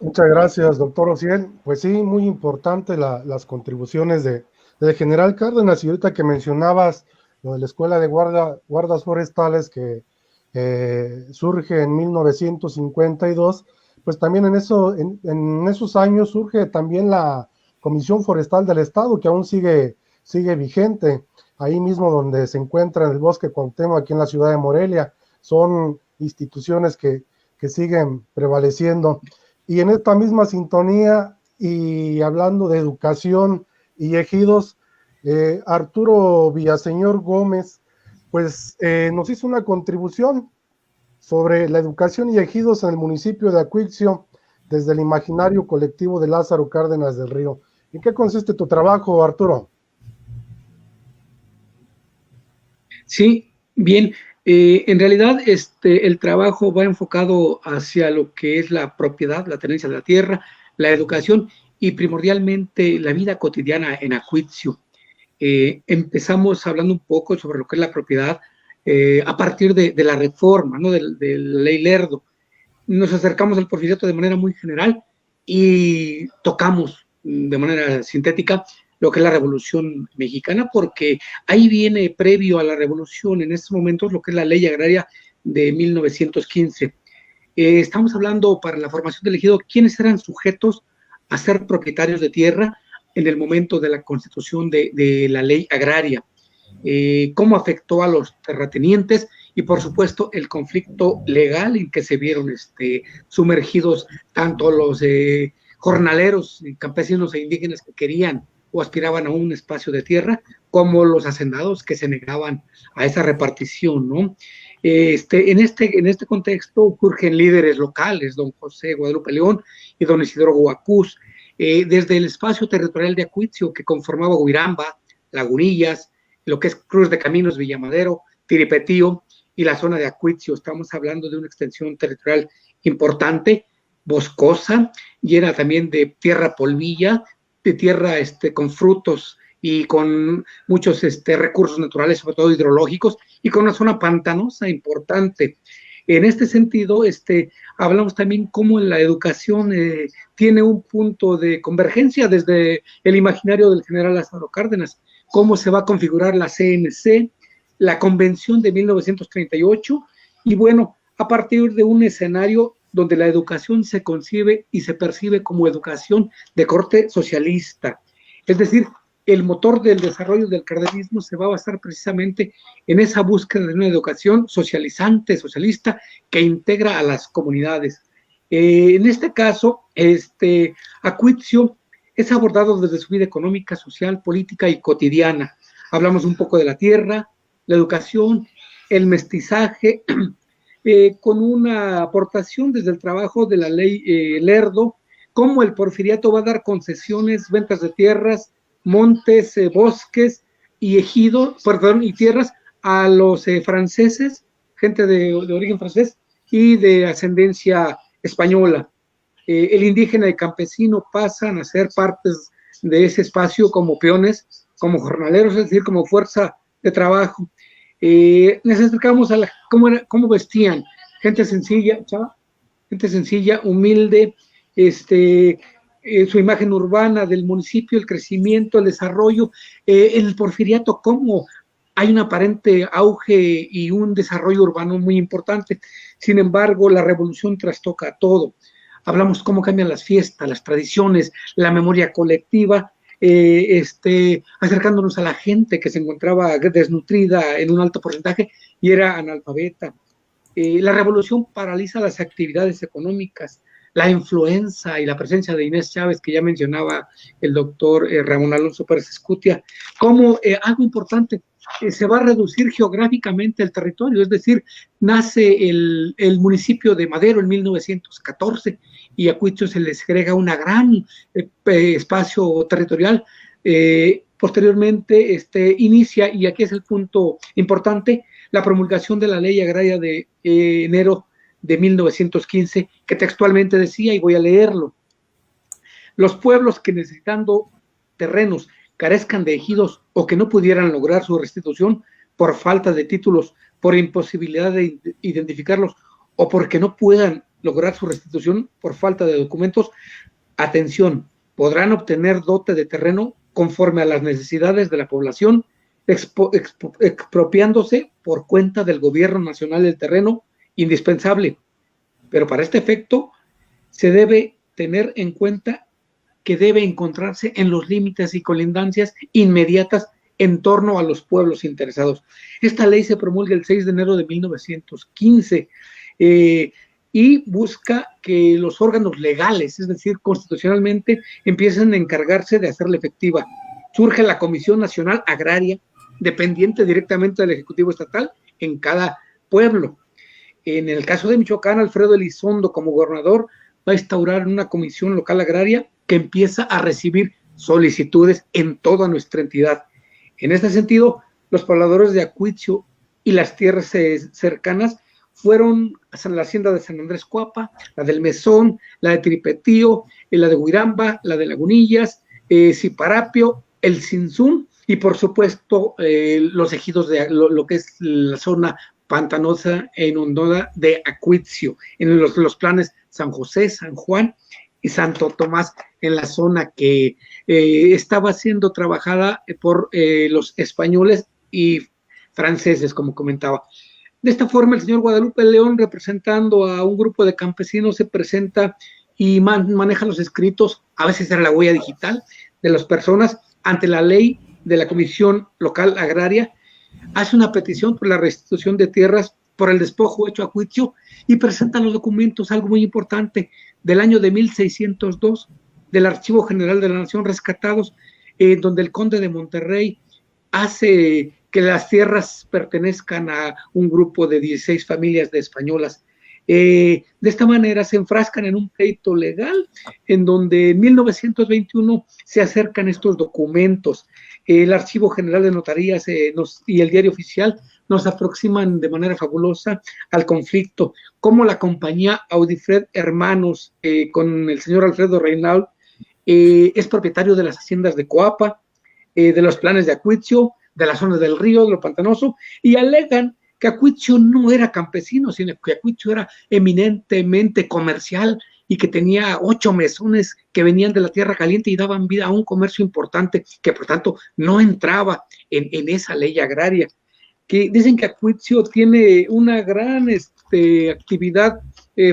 Muchas gracias, doctor Ociel. Pues sí, muy importante las contribuciones del general Cárdenas, y ahorita que mencionabas lo de la Escuela de Guardas Forestales que surge en 1952, pues también en esos años surge también la Comisión Forestal del Estado, que aún sigue vigente, ahí mismo donde se encuentra en el Bosque Cuauhtémoc, aquí en la ciudad de Morelia. Son instituciones que siguen prevaleciendo. Y en esta misma sintonía, y hablando de educación y ejidos, Arturo Villaseñor Gómez, pues nos hizo una contribución sobre la educación y ejidos en el municipio de Acuixio, desde el imaginario colectivo de Lázaro Cárdenas del Río. ¿En qué consiste tu trabajo, Arturo? Sí, bien. En realidad, el trabajo va enfocado hacia lo que es la propiedad, la tenencia de la tierra, la educación y primordialmente la vida cotidiana en Acuixio. Empezamos hablando un poco sobre lo que es la propiedad a partir de la reforma, ¿no? de la ley Lerdo. Nos acercamos al porfiriato de manera muy general y tocamos de manera sintética lo que es la Revolución Mexicana, porque ahí viene previo a la Revolución, en estos momentos, lo que es la Ley Agraria de 1915. Estamos hablando para la formación del ejido, quiénes eran sujetos a ser propietarios de tierra en el momento de la constitución de la Ley Agraria, cómo afectó a los terratenientes y, por supuesto, el conflicto legal en que se vieron sumergidos tanto los jornaleros, campesinos e indígenas que querían o aspiraban a un espacio de tierra, como los hacendados que se negaban a esa repartición, ¿no? En este contexto surgen líderes locales, don José Guadalupe León y don Isidoro Guacús, desde el espacio territorial de Acuixio, que conformaba Huiramba, Lagunillas, lo que es Cruz de Caminos, Villamadero, Tiripetío y la zona de Acuixio. Estamos hablando de una extensión territorial importante, boscosa, llena también de tierra polvilla, de tierra con frutos y con muchos recursos naturales, sobre todo hidrológicos, y con una zona pantanosa importante. En este sentido, hablamos también cómo la educación tiene un punto de convergencia desde el imaginario del general Lázaro Cárdenas, cómo se va a configurar la CNC, la Convención de 1938, y bueno, a partir de un escenario donde la educación se concibe y se percibe como educación de corte socialista. Es decir, el motor del desarrollo del cardenismo se va a basar precisamente en esa búsqueda de una educación socializante, socialista, que integra a las comunidades. En este caso, Acuixio es abordado desde su vida económica, social, política y cotidiana. Hablamos un poco de la tierra, la educación, el mestizaje, con una aportación desde el trabajo de la ley Lerdo, cómo el porfiriato va a dar concesiones, ventas de tierras, montes, bosques y y tierras a los franceses, gente de origen francés y de ascendencia española. El indígena y el campesino pasan a ser partes de ese espacio como peones como jornaleros, es decir, como fuerza de trabajo. Les acercamos a cómo vestían, gente sencilla, humilde, su imagen urbana del municipio, el crecimiento, el desarrollo, en el porfiriato, cómo hay un aparente auge y un desarrollo urbano muy importante. Sin embargo, la revolución trastoca todo. Hablamos cómo cambian las fiestas, las tradiciones, la memoria colectiva, acercándonos a la gente que se encontraba desnutrida en un alto porcentaje y era analfabeta. La revolución paraliza las actividades económicas, la influencia y la presencia de Inés Chávez, que ya mencionaba el doctor Ramón Alonso Pérez Escutia, como algo importante, se va a reducir geográficamente el territorio, es decir, nace el municipio de Madero en 1914 y a Cuitio se les agrega una gran espacio territorial. Posteriormente inicia, y aquí es el punto importante, la promulgación de la Ley Agraria de enero de 1915, que textualmente decía, y voy a leerlo: los pueblos que necesitando terrenos carezcan de ejidos o que no pudieran lograr su restitución por falta de títulos, por imposibilidad de identificarlos o porque no puedan lograr su restitución por falta de documentos, atención, podrán obtener dote de terreno conforme a las necesidades de la población, expropiándose por cuenta del gobierno nacional del terreno indispensable. Pero para este efecto se debe tener en cuenta que debe encontrarse en los límites y colindancias inmediatas en torno a los pueblos interesados. Esta ley se promulga el 6 de enero de 1915 y busca que los órganos legales, es decir, constitucionalmente, empiecen a encargarse de hacerla efectiva. Surge la Comisión Nacional Agraria, dependiente directamente del Ejecutivo Estatal en cada pueblo. En el caso de Michoacán, Alfredo Elizondo, como gobernador, va a instaurar una comisión local agraria que empieza a recibir solicitudes en toda nuestra entidad. En este sentido, los pobladores de Acuitzio y las tierras cercanas fueron a la hacienda de San Andrés Cuapa, la del Mesón, la de Tripetío, la de Huiramba, la de Lagunillas, Ziparapio, el Cinzún y por supuesto los ejidos de lo que es la zona pantanosa e inundada de Acuitzio, en los planes San José, San Juan y Santo Tomás, en la zona que estaba siendo trabajada por los españoles y franceses, como comentaba. De esta forma, el señor Guadalupe León, representando a un grupo de campesinos, se presenta y maneja los escritos, a veces era la huella digital de las personas, ante la ley de la Comisión Local Agraria, hace una petición por la restitución de tierras por el despojo hecho a Acuitzio y presenta los documentos, algo muy importante, del año de 1602, del Archivo General de la Nación, rescatados, donde el conde de Monterrey hace que las tierras pertenezcan a un grupo de 16 familias de españolas. De esta manera se enfrascan en un pleito legal en donde en 1921 se acercan estos documentos. El Archivo General de Notarías y el Diario Oficial nos aproximan de manera fabulosa al conflicto, como la compañía Audifred Hermanos con el señor Alfredo Reynaud es propietario de las haciendas de Coapa, de los planes de Acuitzio, de las zonas del río, de lo pantanoso, y alegan que Acuitzio no era campesino, sino que Acuitzio era eminentemente comercial y que tenía 8 mesones que venían de la tierra caliente y daban vida a un comercio importante que por tanto no entraba en esa ley agraria. Que dicen que Acuitzio tiene una gran actividad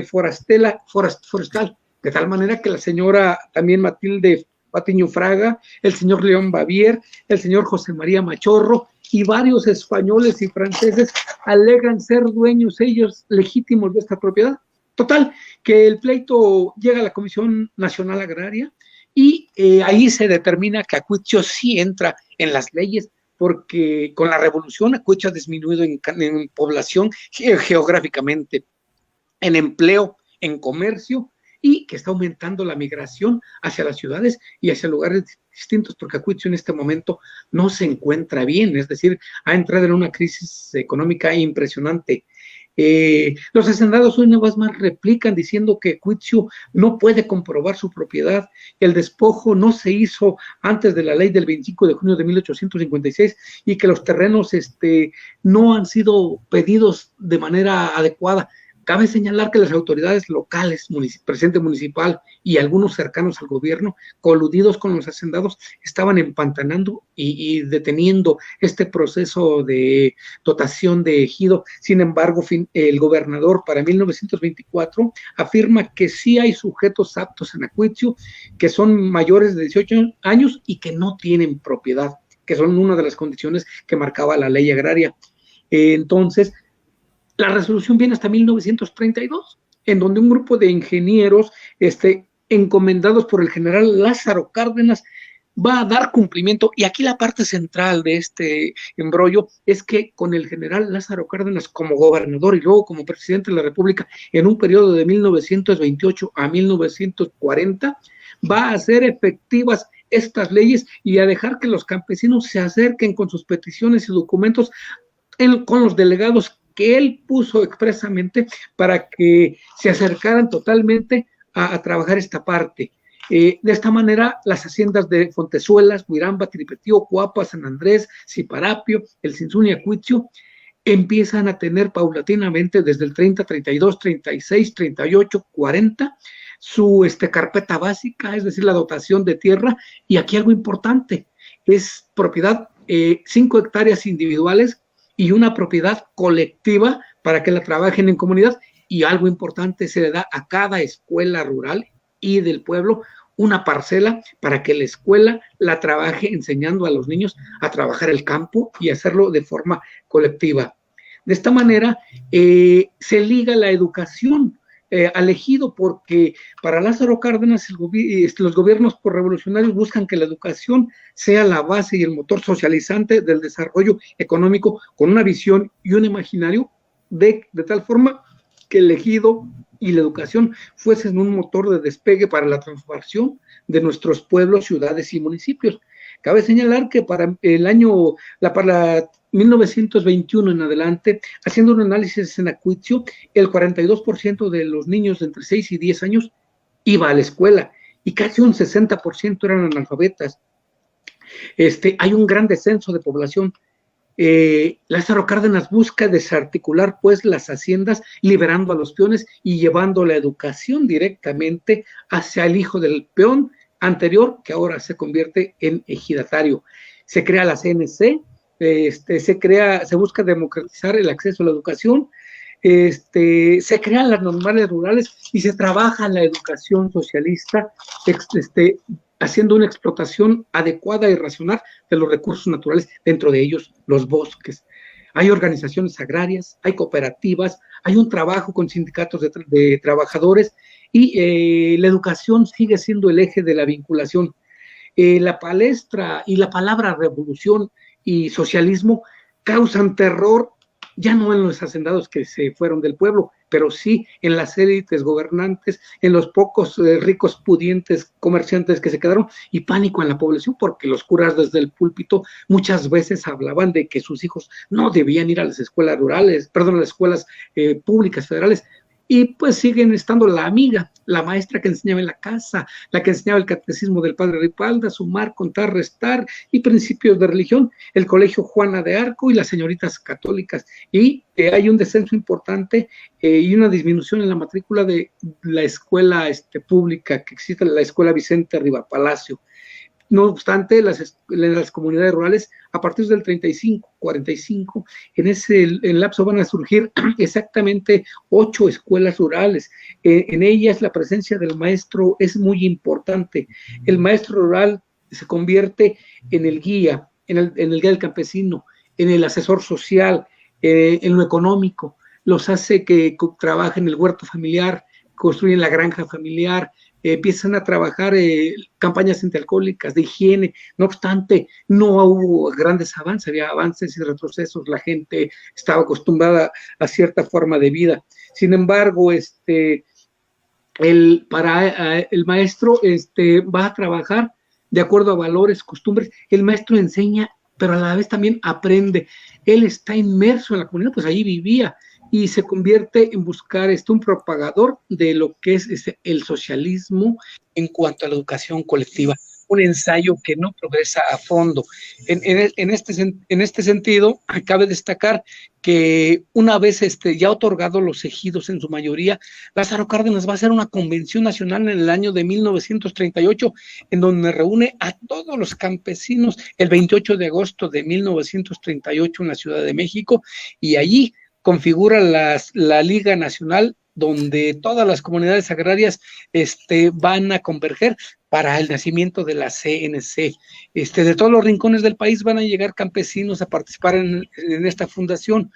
forestal, de tal manera que la señora también Matilde Patiño Fraga, el señor León Bavier, el señor José María Machorro y varios españoles y franceses alegan ser dueños ellos legítimos de esta propiedad. Total, que el pleito llega a la Comisión Nacional Agraria y ahí se determina que Acuitzio sí entra en las leyes, porque con la revolución Acuitzio ha disminuido en población geográficamente, en empleo, en comercio, y que está aumentando la migración hacia las ciudades y hacia lugares distintos, porque Acuitzio en este momento no se encuentra bien, es decir, ha entrado en una crisis económica impresionante. Los hacendados hoy una vez más replican diciendo que Cuitzeo no puede comprobar su propiedad, el despojo no se hizo antes de la ley del 25 de junio de 1856 y que los terrenos no han sido pedidos de manera adecuada. Cabe señalar que las autoridades locales, presidente municipal y algunos cercanos al gobierno, coludidos con los hacendados, estaban empantanando y deteniendo este proceso de dotación de ejido. Sin embargo, el gobernador para 1924 afirma que sí hay sujetos aptos en Acuitzeo, que son mayores de 18 años y que no tienen propiedad, que son una de las condiciones que marcaba la ley agraria. Entonces, la resolución viene hasta 1932, en donde un grupo de ingenieros encomendados por el general Lázaro Cárdenas va a dar cumplimiento, y aquí la parte central de este embrollo es que con el general Lázaro Cárdenas como gobernador y luego como presidente de la República en un periodo de 1928 a 1940, va a hacer efectivas estas leyes y a dejar que los campesinos se acerquen con sus peticiones y documentos con los delegados que él puso expresamente para que se acercaran totalmente a trabajar esta parte. De esta manera, las haciendas de Fontezuelas, Huiramba, Tiripetío, Coapa, San Andrés, Ziparapio, El Cinzún y Acuitzeo empiezan a tener paulatinamente desde el 30, 32, 36, 38, 40 su carpeta básica, es decir, la dotación de tierra. Y aquí algo importante, es propiedad 5 hectáreas individuales y una propiedad colectiva para que la trabajen en comunidad, y algo importante, se le da a cada escuela rural y del pueblo una parcela para que la escuela la trabaje enseñando a los niños a trabajar el campo y hacerlo de forma colectiva. De esta manera se liga la educación al ejido, porque para Lázaro Cárdenas los gobiernos revolucionarios buscan que la educación sea la base y el motor socializante del desarrollo económico, con una visión y un imaginario de tal forma que el ejido y la educación fuesen un motor de despegue para la transformación de nuestros pueblos, ciudades y municipios. Cabe señalar que para el año, para 1921 en adelante, haciendo un análisis en Acuitzeo, el 42% de los niños de entre 6 y 10 años iba a la escuela y casi un 60% eran analfabetas. Hay un gran descenso de población. Lázaro Cárdenas busca desarticular pues las haciendas, liberando a los peones y llevando la educación directamente hacia el hijo del peón anterior, que ahora se convierte en ejidatario. Se crea la CNC, se busca democratizar el acceso a la educación, se crean las normales rurales y se trabaja la educación socialista, haciendo una explotación adecuada y racional de los recursos naturales, dentro de ellos los bosques. Hay organizaciones agrarias, hay cooperativas, hay un trabajo con sindicatos de trabajadores, y la educación sigue siendo el eje de la vinculación. La palestra y la palabra revolución y socialismo causan terror, ya no en los hacendados que se fueron del pueblo, pero sí en las élites gobernantes, en los pocos ricos pudientes comerciantes que se quedaron, y pánico en la población, porque los curas desde el púlpito muchas veces hablaban de que sus hijos no debían ir a las escuelas rurales, a las escuelas públicas federales, y pues siguen estando la amiga, la maestra que enseñaba en la casa, la que enseñaba el catecismo del padre Ripalda, sumar, contar, restar y principios de religión, el colegio Juana de Arco y las señoritas católicas. Y hay un descenso importante y una disminución en la matrícula de la escuela pública que existe, la escuela Vicente Rivapalacio. No obstante, las comunidades rurales, a partir del 35, 45, en ese lapso van a surgir exactamente 8 escuelas rurales. En ellas la presencia del maestro es muy importante. El maestro rural se convierte en el guía, en el guía del campesino, en el asesor social, en lo económico. Los hace que trabajen en el huerto familiar, construyen la granja familiar, empiezan a trabajar campañas antialcohólicas, de higiene. No obstante, no hubo grandes avances, había avances y retrocesos, la gente estaba acostumbrada a cierta forma de vida. Sin embargo, para el maestro va a trabajar de acuerdo a valores, costumbres. El maestro enseña, pero a la vez también aprende. Él está inmerso en la comunidad, pues allí vivía, y se convierte en buscar un propagador de lo que es el socialismo en cuanto a la educación colectiva. Un ensayo que no progresa a fondo. En este sentido, cabe destacar que una vez ya otorgados los ejidos en su mayoría, Lázaro Cárdenas va a hacer una convención nacional en el año de 1938, en donde reúne a todos los campesinos el 28 de agosto de 1938 en la Ciudad de México, y allí configura la Liga Nacional, donde todas las comunidades agrarias van a converger para el nacimiento de la CNC. De todos los rincones del país van a llegar campesinos a participar en esta fundación.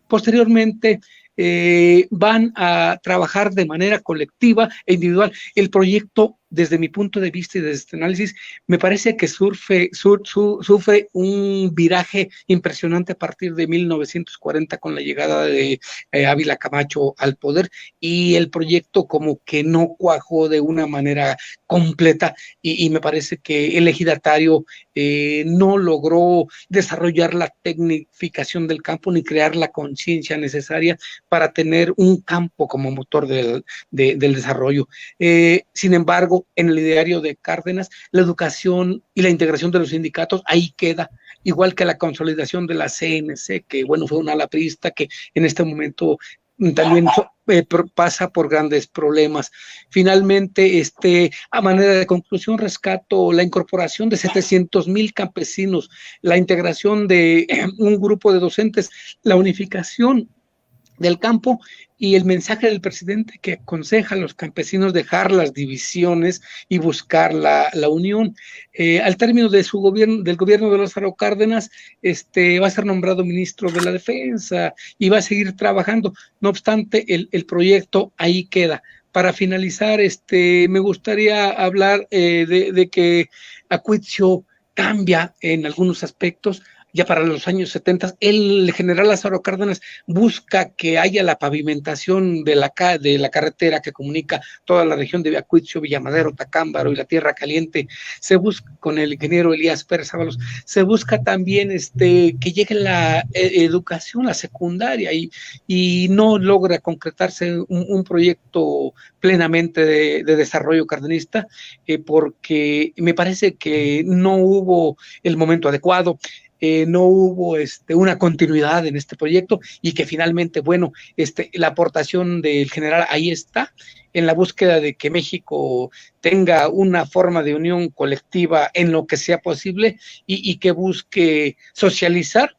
Posteriormente van a trabajar de manera colectiva e individual. El proyecto, desde mi punto de vista y desde este análisis, me parece que sufre un viraje impresionante a partir de 1940 con la llegada de Ávila Camacho al poder, y el proyecto como que no cuajó de una manera completa, y me parece que el ejidatario no logró desarrollar la tecnificación del campo ni crear la conciencia necesaria para tener un campo como motor del desarrollo. Sin embargo, en el ideario de Cárdenas, la educación y la integración de los sindicatos ahí queda, igual que la consolidación de la CNC, que bueno, fue una ala priista que en este momento también pasa por grandes problemas. Finalmente, a manera de conclusión, rescato la incorporación de 700,000 campesinos, la integración de un grupo de docentes, la unificación del campo y el mensaje del presidente que aconseja a los campesinos dejar las divisiones y buscar la unión. Al término de su gobierno, del gobierno de Lázaro Cárdenas, va a ser nombrado ministro de la Defensa y va a seguir trabajando. No obstante, el proyecto ahí queda. Para finalizar, me gustaría hablar de que Acuitzio cambia en algunos aspectos. Ya para los años 70, el general Lázaro Cárdenas busca que haya la pavimentación de la carretera que comunica toda la región de Acuitzio, Villamadero, Tacámbaro y la Tierra Caliente. Se busca, con el ingeniero Elías Pérez Ábalos, se busca también que llegue la educación, la secundaria, y no logra concretarse un proyecto plenamente de desarrollo cardenista, porque me parece que no hubo el momento adecuado. No hubo una continuidad en este proyecto, y que finalmente, bueno, la aportación del general ahí está, en la búsqueda de que México tenga una forma de unión colectiva en lo que sea posible, y que busque socializar,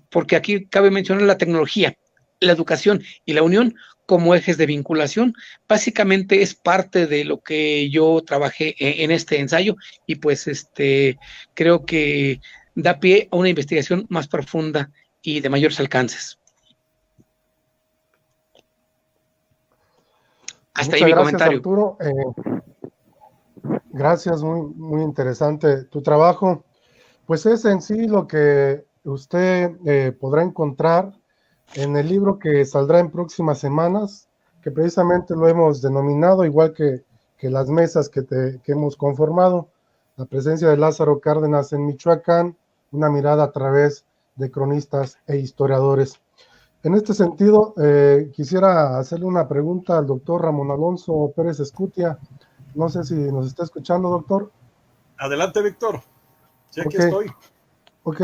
porque aquí cabe mencionar la tecnología, la educación y la unión como ejes de vinculación. Básicamente es parte de lo que yo trabajé en este ensayo, y pues creo que da pie a una investigación más profunda y de mayores alcances. Hasta ahí mi comentario. Arturo. Gracias, muy, muy interesante tu trabajo. Pues es en sí lo que usted podrá encontrar en el libro que saldrá en próximas semanas, que precisamente lo hemos denominado, igual que las mesas que hemos conformado, la presencia de Lázaro Cárdenas en Michoacán, una mirada a través de cronistas e historiadores. En este sentido, quisiera hacerle una pregunta al doctor Ramón Alonso Pérez Escutia. No sé si nos está escuchando, doctor. Adelante, Víctor. Sí, aquí estoy. Ok,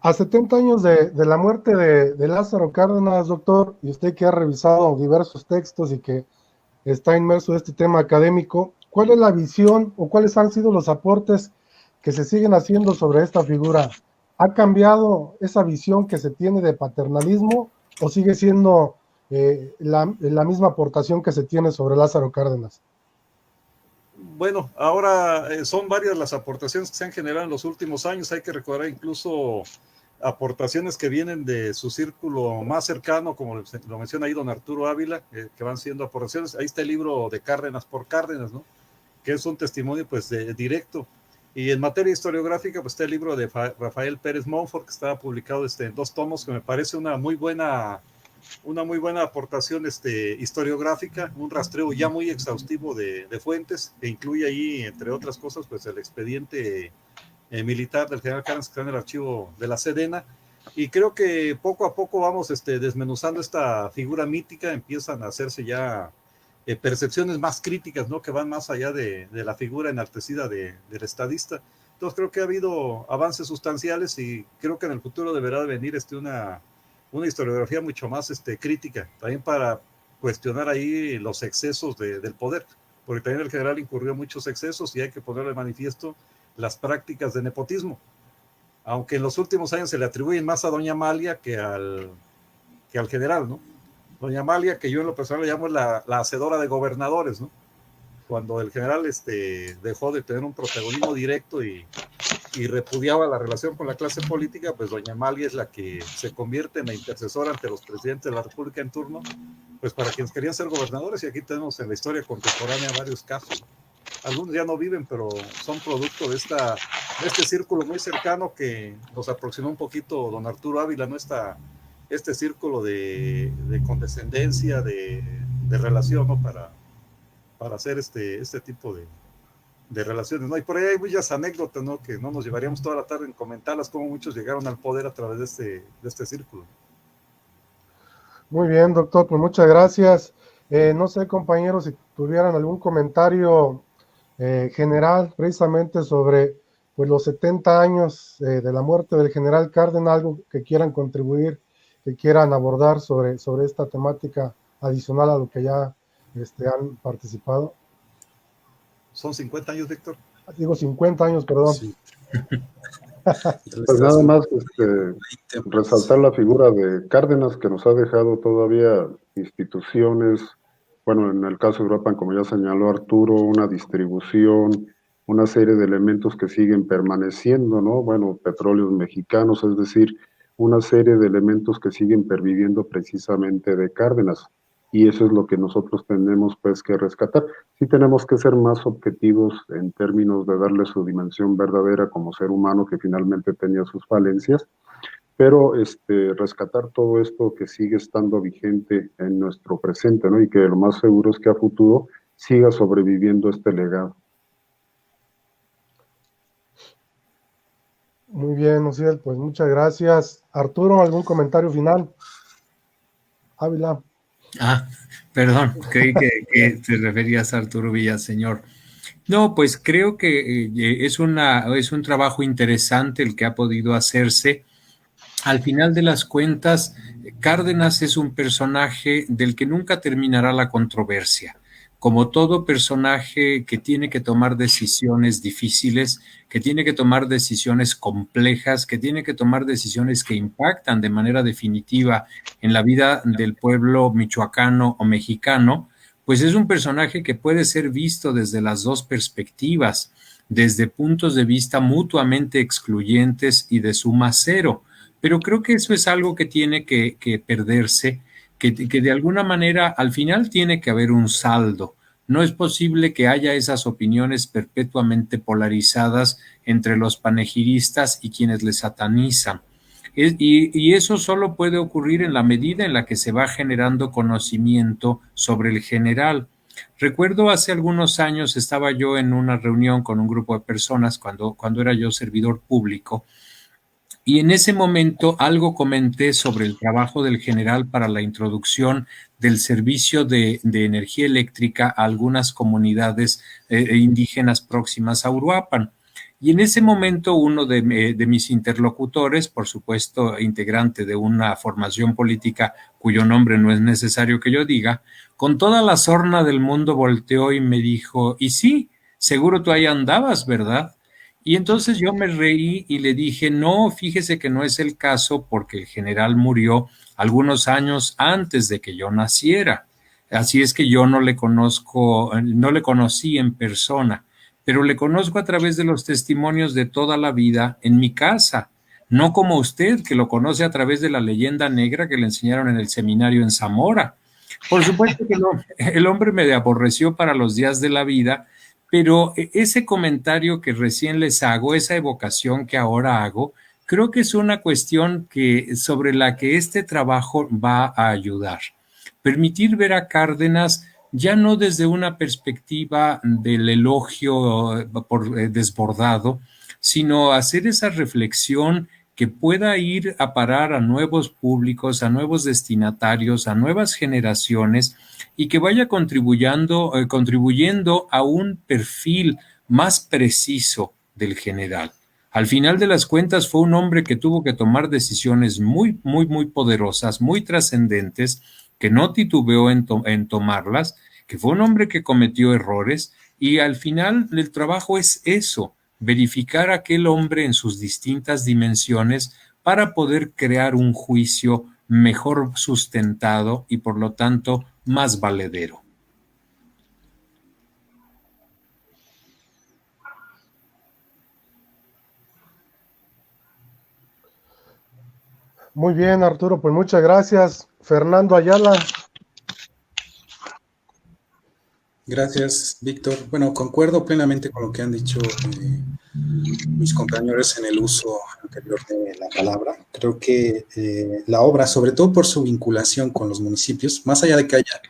a 70 años de la muerte de Lázaro Cárdenas, doctor, y usted que ha revisado diversos textos y que está inmerso en este tema académico, ¿cuál es la visión o cuáles han sido los aportes que se siguen haciendo sobre esta figura? ¿Ha cambiado esa visión que se tiene de paternalismo o sigue siendo la misma aportación que se tiene sobre Lázaro Cárdenas? Bueno, ahora son varias las aportaciones que se han generado en los últimos años. Hay que recordar incluso aportaciones que vienen de su círculo más cercano, como lo menciona ahí don Arturo Ávila, que van siendo aportaciones. Ahí está el libro de Cárdenas por Cárdenas, ¿no? Que es un testimonio pues directo. Y en materia historiográfica, pues está el libro de Rafael Pérez Monfort, que estaba publicado en 2 tomos, que me parece una muy buena aportación historiográfica, un rastreo ya muy exhaustivo de fuentes, que incluye ahí, entre otras cosas, pues el expediente militar del general Cárdenas, que está en el archivo de la Sedena, Y creo que poco a poco vamos desmenuzando esta figura mítica, empiezan a hacerse ya percepciones más críticas, ¿no? Que van más allá de la figura enaltecida del estadista. Entonces creo que ha habido avances sustanciales y creo que en el futuro deberá de venir una historiografía mucho más crítica, también para cuestionar ahí los excesos del poder, porque también el general incurrió en muchos excesos y hay que ponerle de manifiesto las prácticas de nepotismo, aunque en los últimos años se le atribuyen más a doña Amalia que al general, ¿no? Doña Amalia, que yo en lo personal le llamo la hacedora de gobernadores, ¿no? Cuando el general dejó de tener un protagonismo directo y repudiaba la relación con la clase política, pues doña Amalia es la que se convierte en la intercesora ante los presidentes de la República en turno, pues para quienes querían ser gobernadores, y aquí tenemos en la historia contemporánea varios casos. Algunos ya no viven, pero son producto de este círculo muy cercano que nos aproximó un poquito don Arturo Ávila, ¿no? Este círculo de condescendencia, de relación, ¿no? Para hacer este tipo de relaciones, ¿no? Y por ahí hay muchas anécdotas, ¿no? Que no nos llevaríamos toda la tarde en comentarlas, cómo muchos llegaron al poder a través de este círculo. Muy bien, doctor, pues muchas gracias. No sé, compañeros, si tuvieran algún comentario general precisamente sobre pues, los 70 años de la muerte del general Cárdenas, algo que quieran contribuir, que quieran abordar sobre esta temática adicional a lo que ya han participado. Son 50 años, Víctor. Digo 50 años, perdón. Sí. Pues nada más resaltar la figura de Cárdenas, que nos ha dejado todavía instituciones, bueno, en el caso de Europa, como ya señaló Arturo, una distribución, una serie de elementos que siguen permaneciendo, ¿no? Bueno, petróleos mexicanos, es decir, una serie de elementos que siguen perviviendo precisamente de Cárdenas. Y eso es lo que nosotros tenemos pues que rescatar. Sí tenemos que ser más objetivos en términos de darle su dimensión verdadera como ser humano que finalmente tenía sus falencias, pero rescatar todo esto que sigue estando vigente en nuestro presente, ¿no? Y que lo más seguro es que a futuro siga sobreviviendo este legado. Muy bien, Ociel, pues muchas gracias. Arturo, ¿algún comentario final? Ávila. Perdón, creí que te referías a Arturo Villaseñor. No, pues creo que es un trabajo interesante el que ha podido hacerse. Al final de las cuentas, Cárdenas es un personaje del que nunca terminará la controversia. Como todo personaje que tiene que tomar decisiones difíciles, que tiene que tomar decisiones complejas, que tiene que tomar decisiones que impactan de manera definitiva en la vida del pueblo michoacano o mexicano, pues es un personaje que puede ser visto desde las dos perspectivas, desde puntos de vista mutuamente excluyentes y de suma cero. Pero creo que eso es algo que tiene que perderse, que de alguna manera al final tiene que haber un saldo. No es posible que haya esas opiniones perpetuamente polarizadas entre los panegiristas y quienes le satanizan. Y eso solo puede ocurrir en la medida en la que se va generando conocimiento sobre el general. Recuerdo hace algunos años estaba yo en una reunión con un grupo de personas cuando era yo servidor público. Y en ese momento algo comenté sobre el trabajo del general para la introducción del servicio de energía eléctrica a algunas comunidades indígenas próximas a Uruapan. Y en ese momento uno de mis interlocutores, por supuesto integrante de una formación política cuyo nombre no es necesario que yo diga, con toda la sorna del mundo volteó y me dijo, y sí, seguro tú ahí andabas, ¿verdad? Y entonces yo me reí y le dije, no, fíjese que no es el caso porque el general murió algunos años antes de que yo naciera. Así es que yo no le conocí en persona, pero le conozco a través de los testimonios de toda la vida en mi casa. No como usted, que lo conoce a través de la leyenda negra que le enseñaron en el seminario en Zamora. Por supuesto que no, el hombre me aborreció para los días de la vida, pero ese comentario que recién les hago, esa evocación que ahora hago, creo que es una cuestión sobre la que este trabajo va a ayudar. Permitir ver a Cárdenas ya no desde una perspectiva del elogio desbordado, sino hacer esa reflexión que pueda ir a parar a nuevos públicos, a nuevos destinatarios, a nuevas generaciones y que vaya contribuyendo a un perfil más preciso del general. Al final de las cuentas fue un hombre que tuvo que tomar decisiones muy, muy, muy poderosas, muy trascendentes, que no titubeó en tomarlas, que fue un hombre que cometió errores y al final el trabajo es eso, verificar a aquel hombre en sus distintas dimensiones para poder crear un juicio mejor sustentado y por lo tanto más valedero. Muy bien, Arturo, pues muchas gracias. Fernando Ayala. Gracias, Víctor. Bueno, concuerdo plenamente con lo que han dicho mis compañeros en el uso anterior de la palabra. Creo que la obra, sobre todo por su vinculación con los municipios, más allá de que haya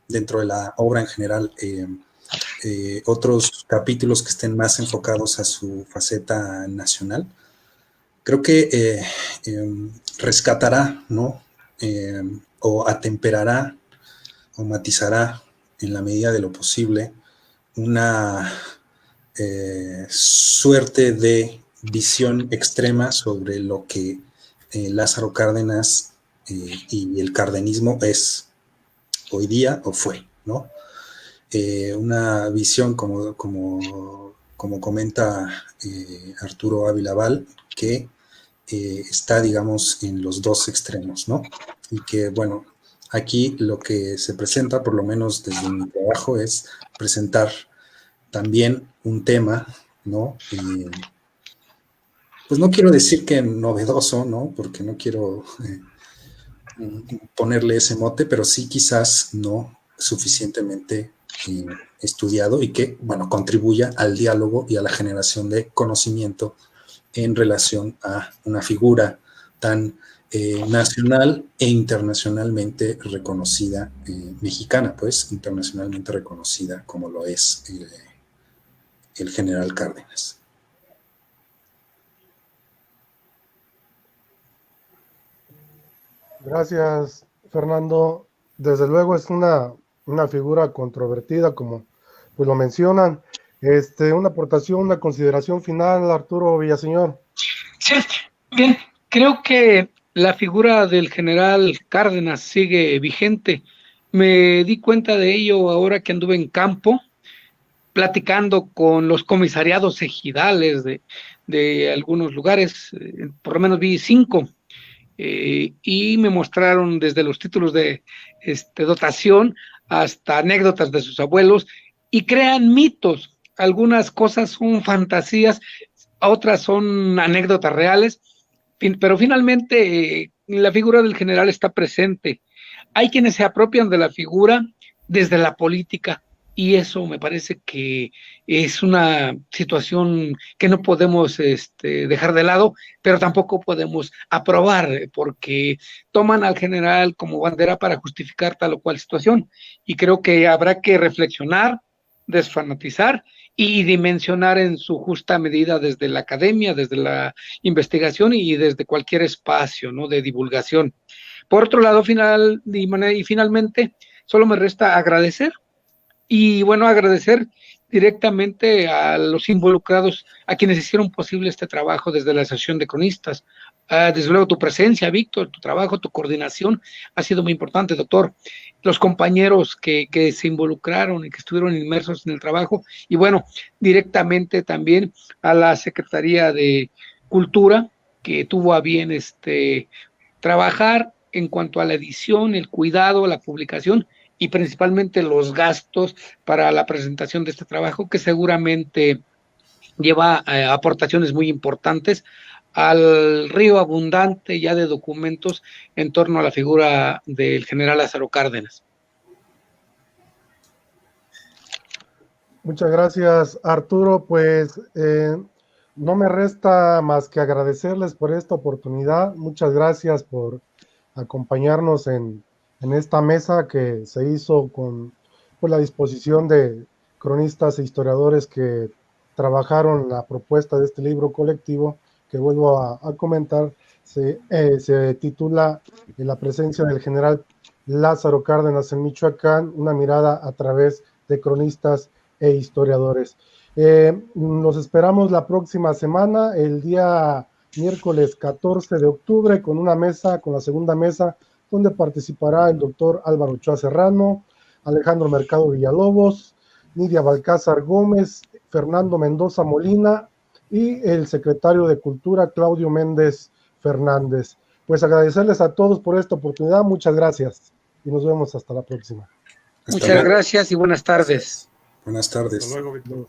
dentro de la obra en general otros capítulos que estén más enfocados a su faceta nacional, creo que rescatará, ¿no? O atemperará o matizará en la medida de lo posible una suerte de visión extrema sobre lo que Lázaro Cárdenas y el cardenismo es hoy día o fue, ¿no? Una visión como comenta Arturo Ávila Val, que está, digamos, en los dos extremos, ¿no? Y que, bueno, aquí lo que se presenta, por lo menos desde mi trabajo, es presentar también un tema, ¿no? Pues no quiero decir que novedoso, ¿no? Porque no quiero ponerle ese mote, pero sí quizás no suficientemente estudiado y que, bueno, contribuya al diálogo y a la generación de conocimiento en relación a una figura tan nacional e internacionalmente reconocida, mexicana, pues, internacionalmente reconocida como lo es el general Cárdenas. Gracias, Fernando. Desde luego es una figura controvertida, como pues lo mencionan. Una aportación, una consideración final, Arturo Villaseñor. Sí, bien, creo que la figura del general Cárdenas sigue vigente. Me di cuenta de ello ahora que anduve en campo, platicando con los comisariados ejidales de algunos lugares, por lo menos vi 5, y me mostraron desde los títulos de dotación hasta anécdotas de sus abuelos, y crean mitos. Algunas cosas son fantasías, otras son anécdotas reales, pero finalmente la figura del general está presente. Hay quienes se apropian de la figura desde la política, y eso me parece que es una situación que no podemos dejar de lado, pero tampoco podemos aprobar, porque toman al general como bandera para justificar tal o cual situación, y creo que habrá que reflexionar, desfanatizar y dimensionar en su justa medida desde la academia, desde la investigación y desde cualquier espacio, ¿no?, de divulgación. Por otro lado, finalmente, solo me resta agradecer, y bueno, agradecer directamente a los involucrados, a quienes hicieron posible este trabajo desde la Asociación de Cronistas. Desde luego tu presencia, Víctor, tu trabajo, tu coordinación ha sido muy importante, doctor. Los compañeros que se involucraron y que estuvieron inmersos en el trabajo, y bueno, directamente también a la Secretaría de Cultura, que tuvo a bien trabajar en cuanto a la edición, el cuidado, la publicación y principalmente los gastos para la presentación de este trabajo, que seguramente lleva aportaciones muy importantes al río abundante ya de documentos en torno a la figura del general Lázaro Cárdenas. Muchas gracias, Arturo. Pues no me resta más que agradecerles por esta oportunidad. Muchas gracias por acompañarnos en esta mesa que se hizo con la disposición de cronistas e historiadores que trabajaron la propuesta de este libro colectivo que vuelvo a comentar, se titula La presencia del general Lázaro Cárdenas en Michoacán, una mirada a través de cronistas e historiadores. Nos esperamos la próxima semana, el día miércoles 14 de octubre, con una mesa, con la segunda mesa, donde participará el doctor Álvaro Ochoa Serrano, Alejandro Mercado Villalobos, Nidia Balcázar Gómez, Fernando Mendoza Molina y el secretario de Cultura, Claudio Méndez Fernández. Pues agradecerles a todos por esta oportunidad, muchas gracias y nos vemos hasta la próxima. Muchas gracias y buenas tardes. Buenas tardes. Hasta luego, Víctor.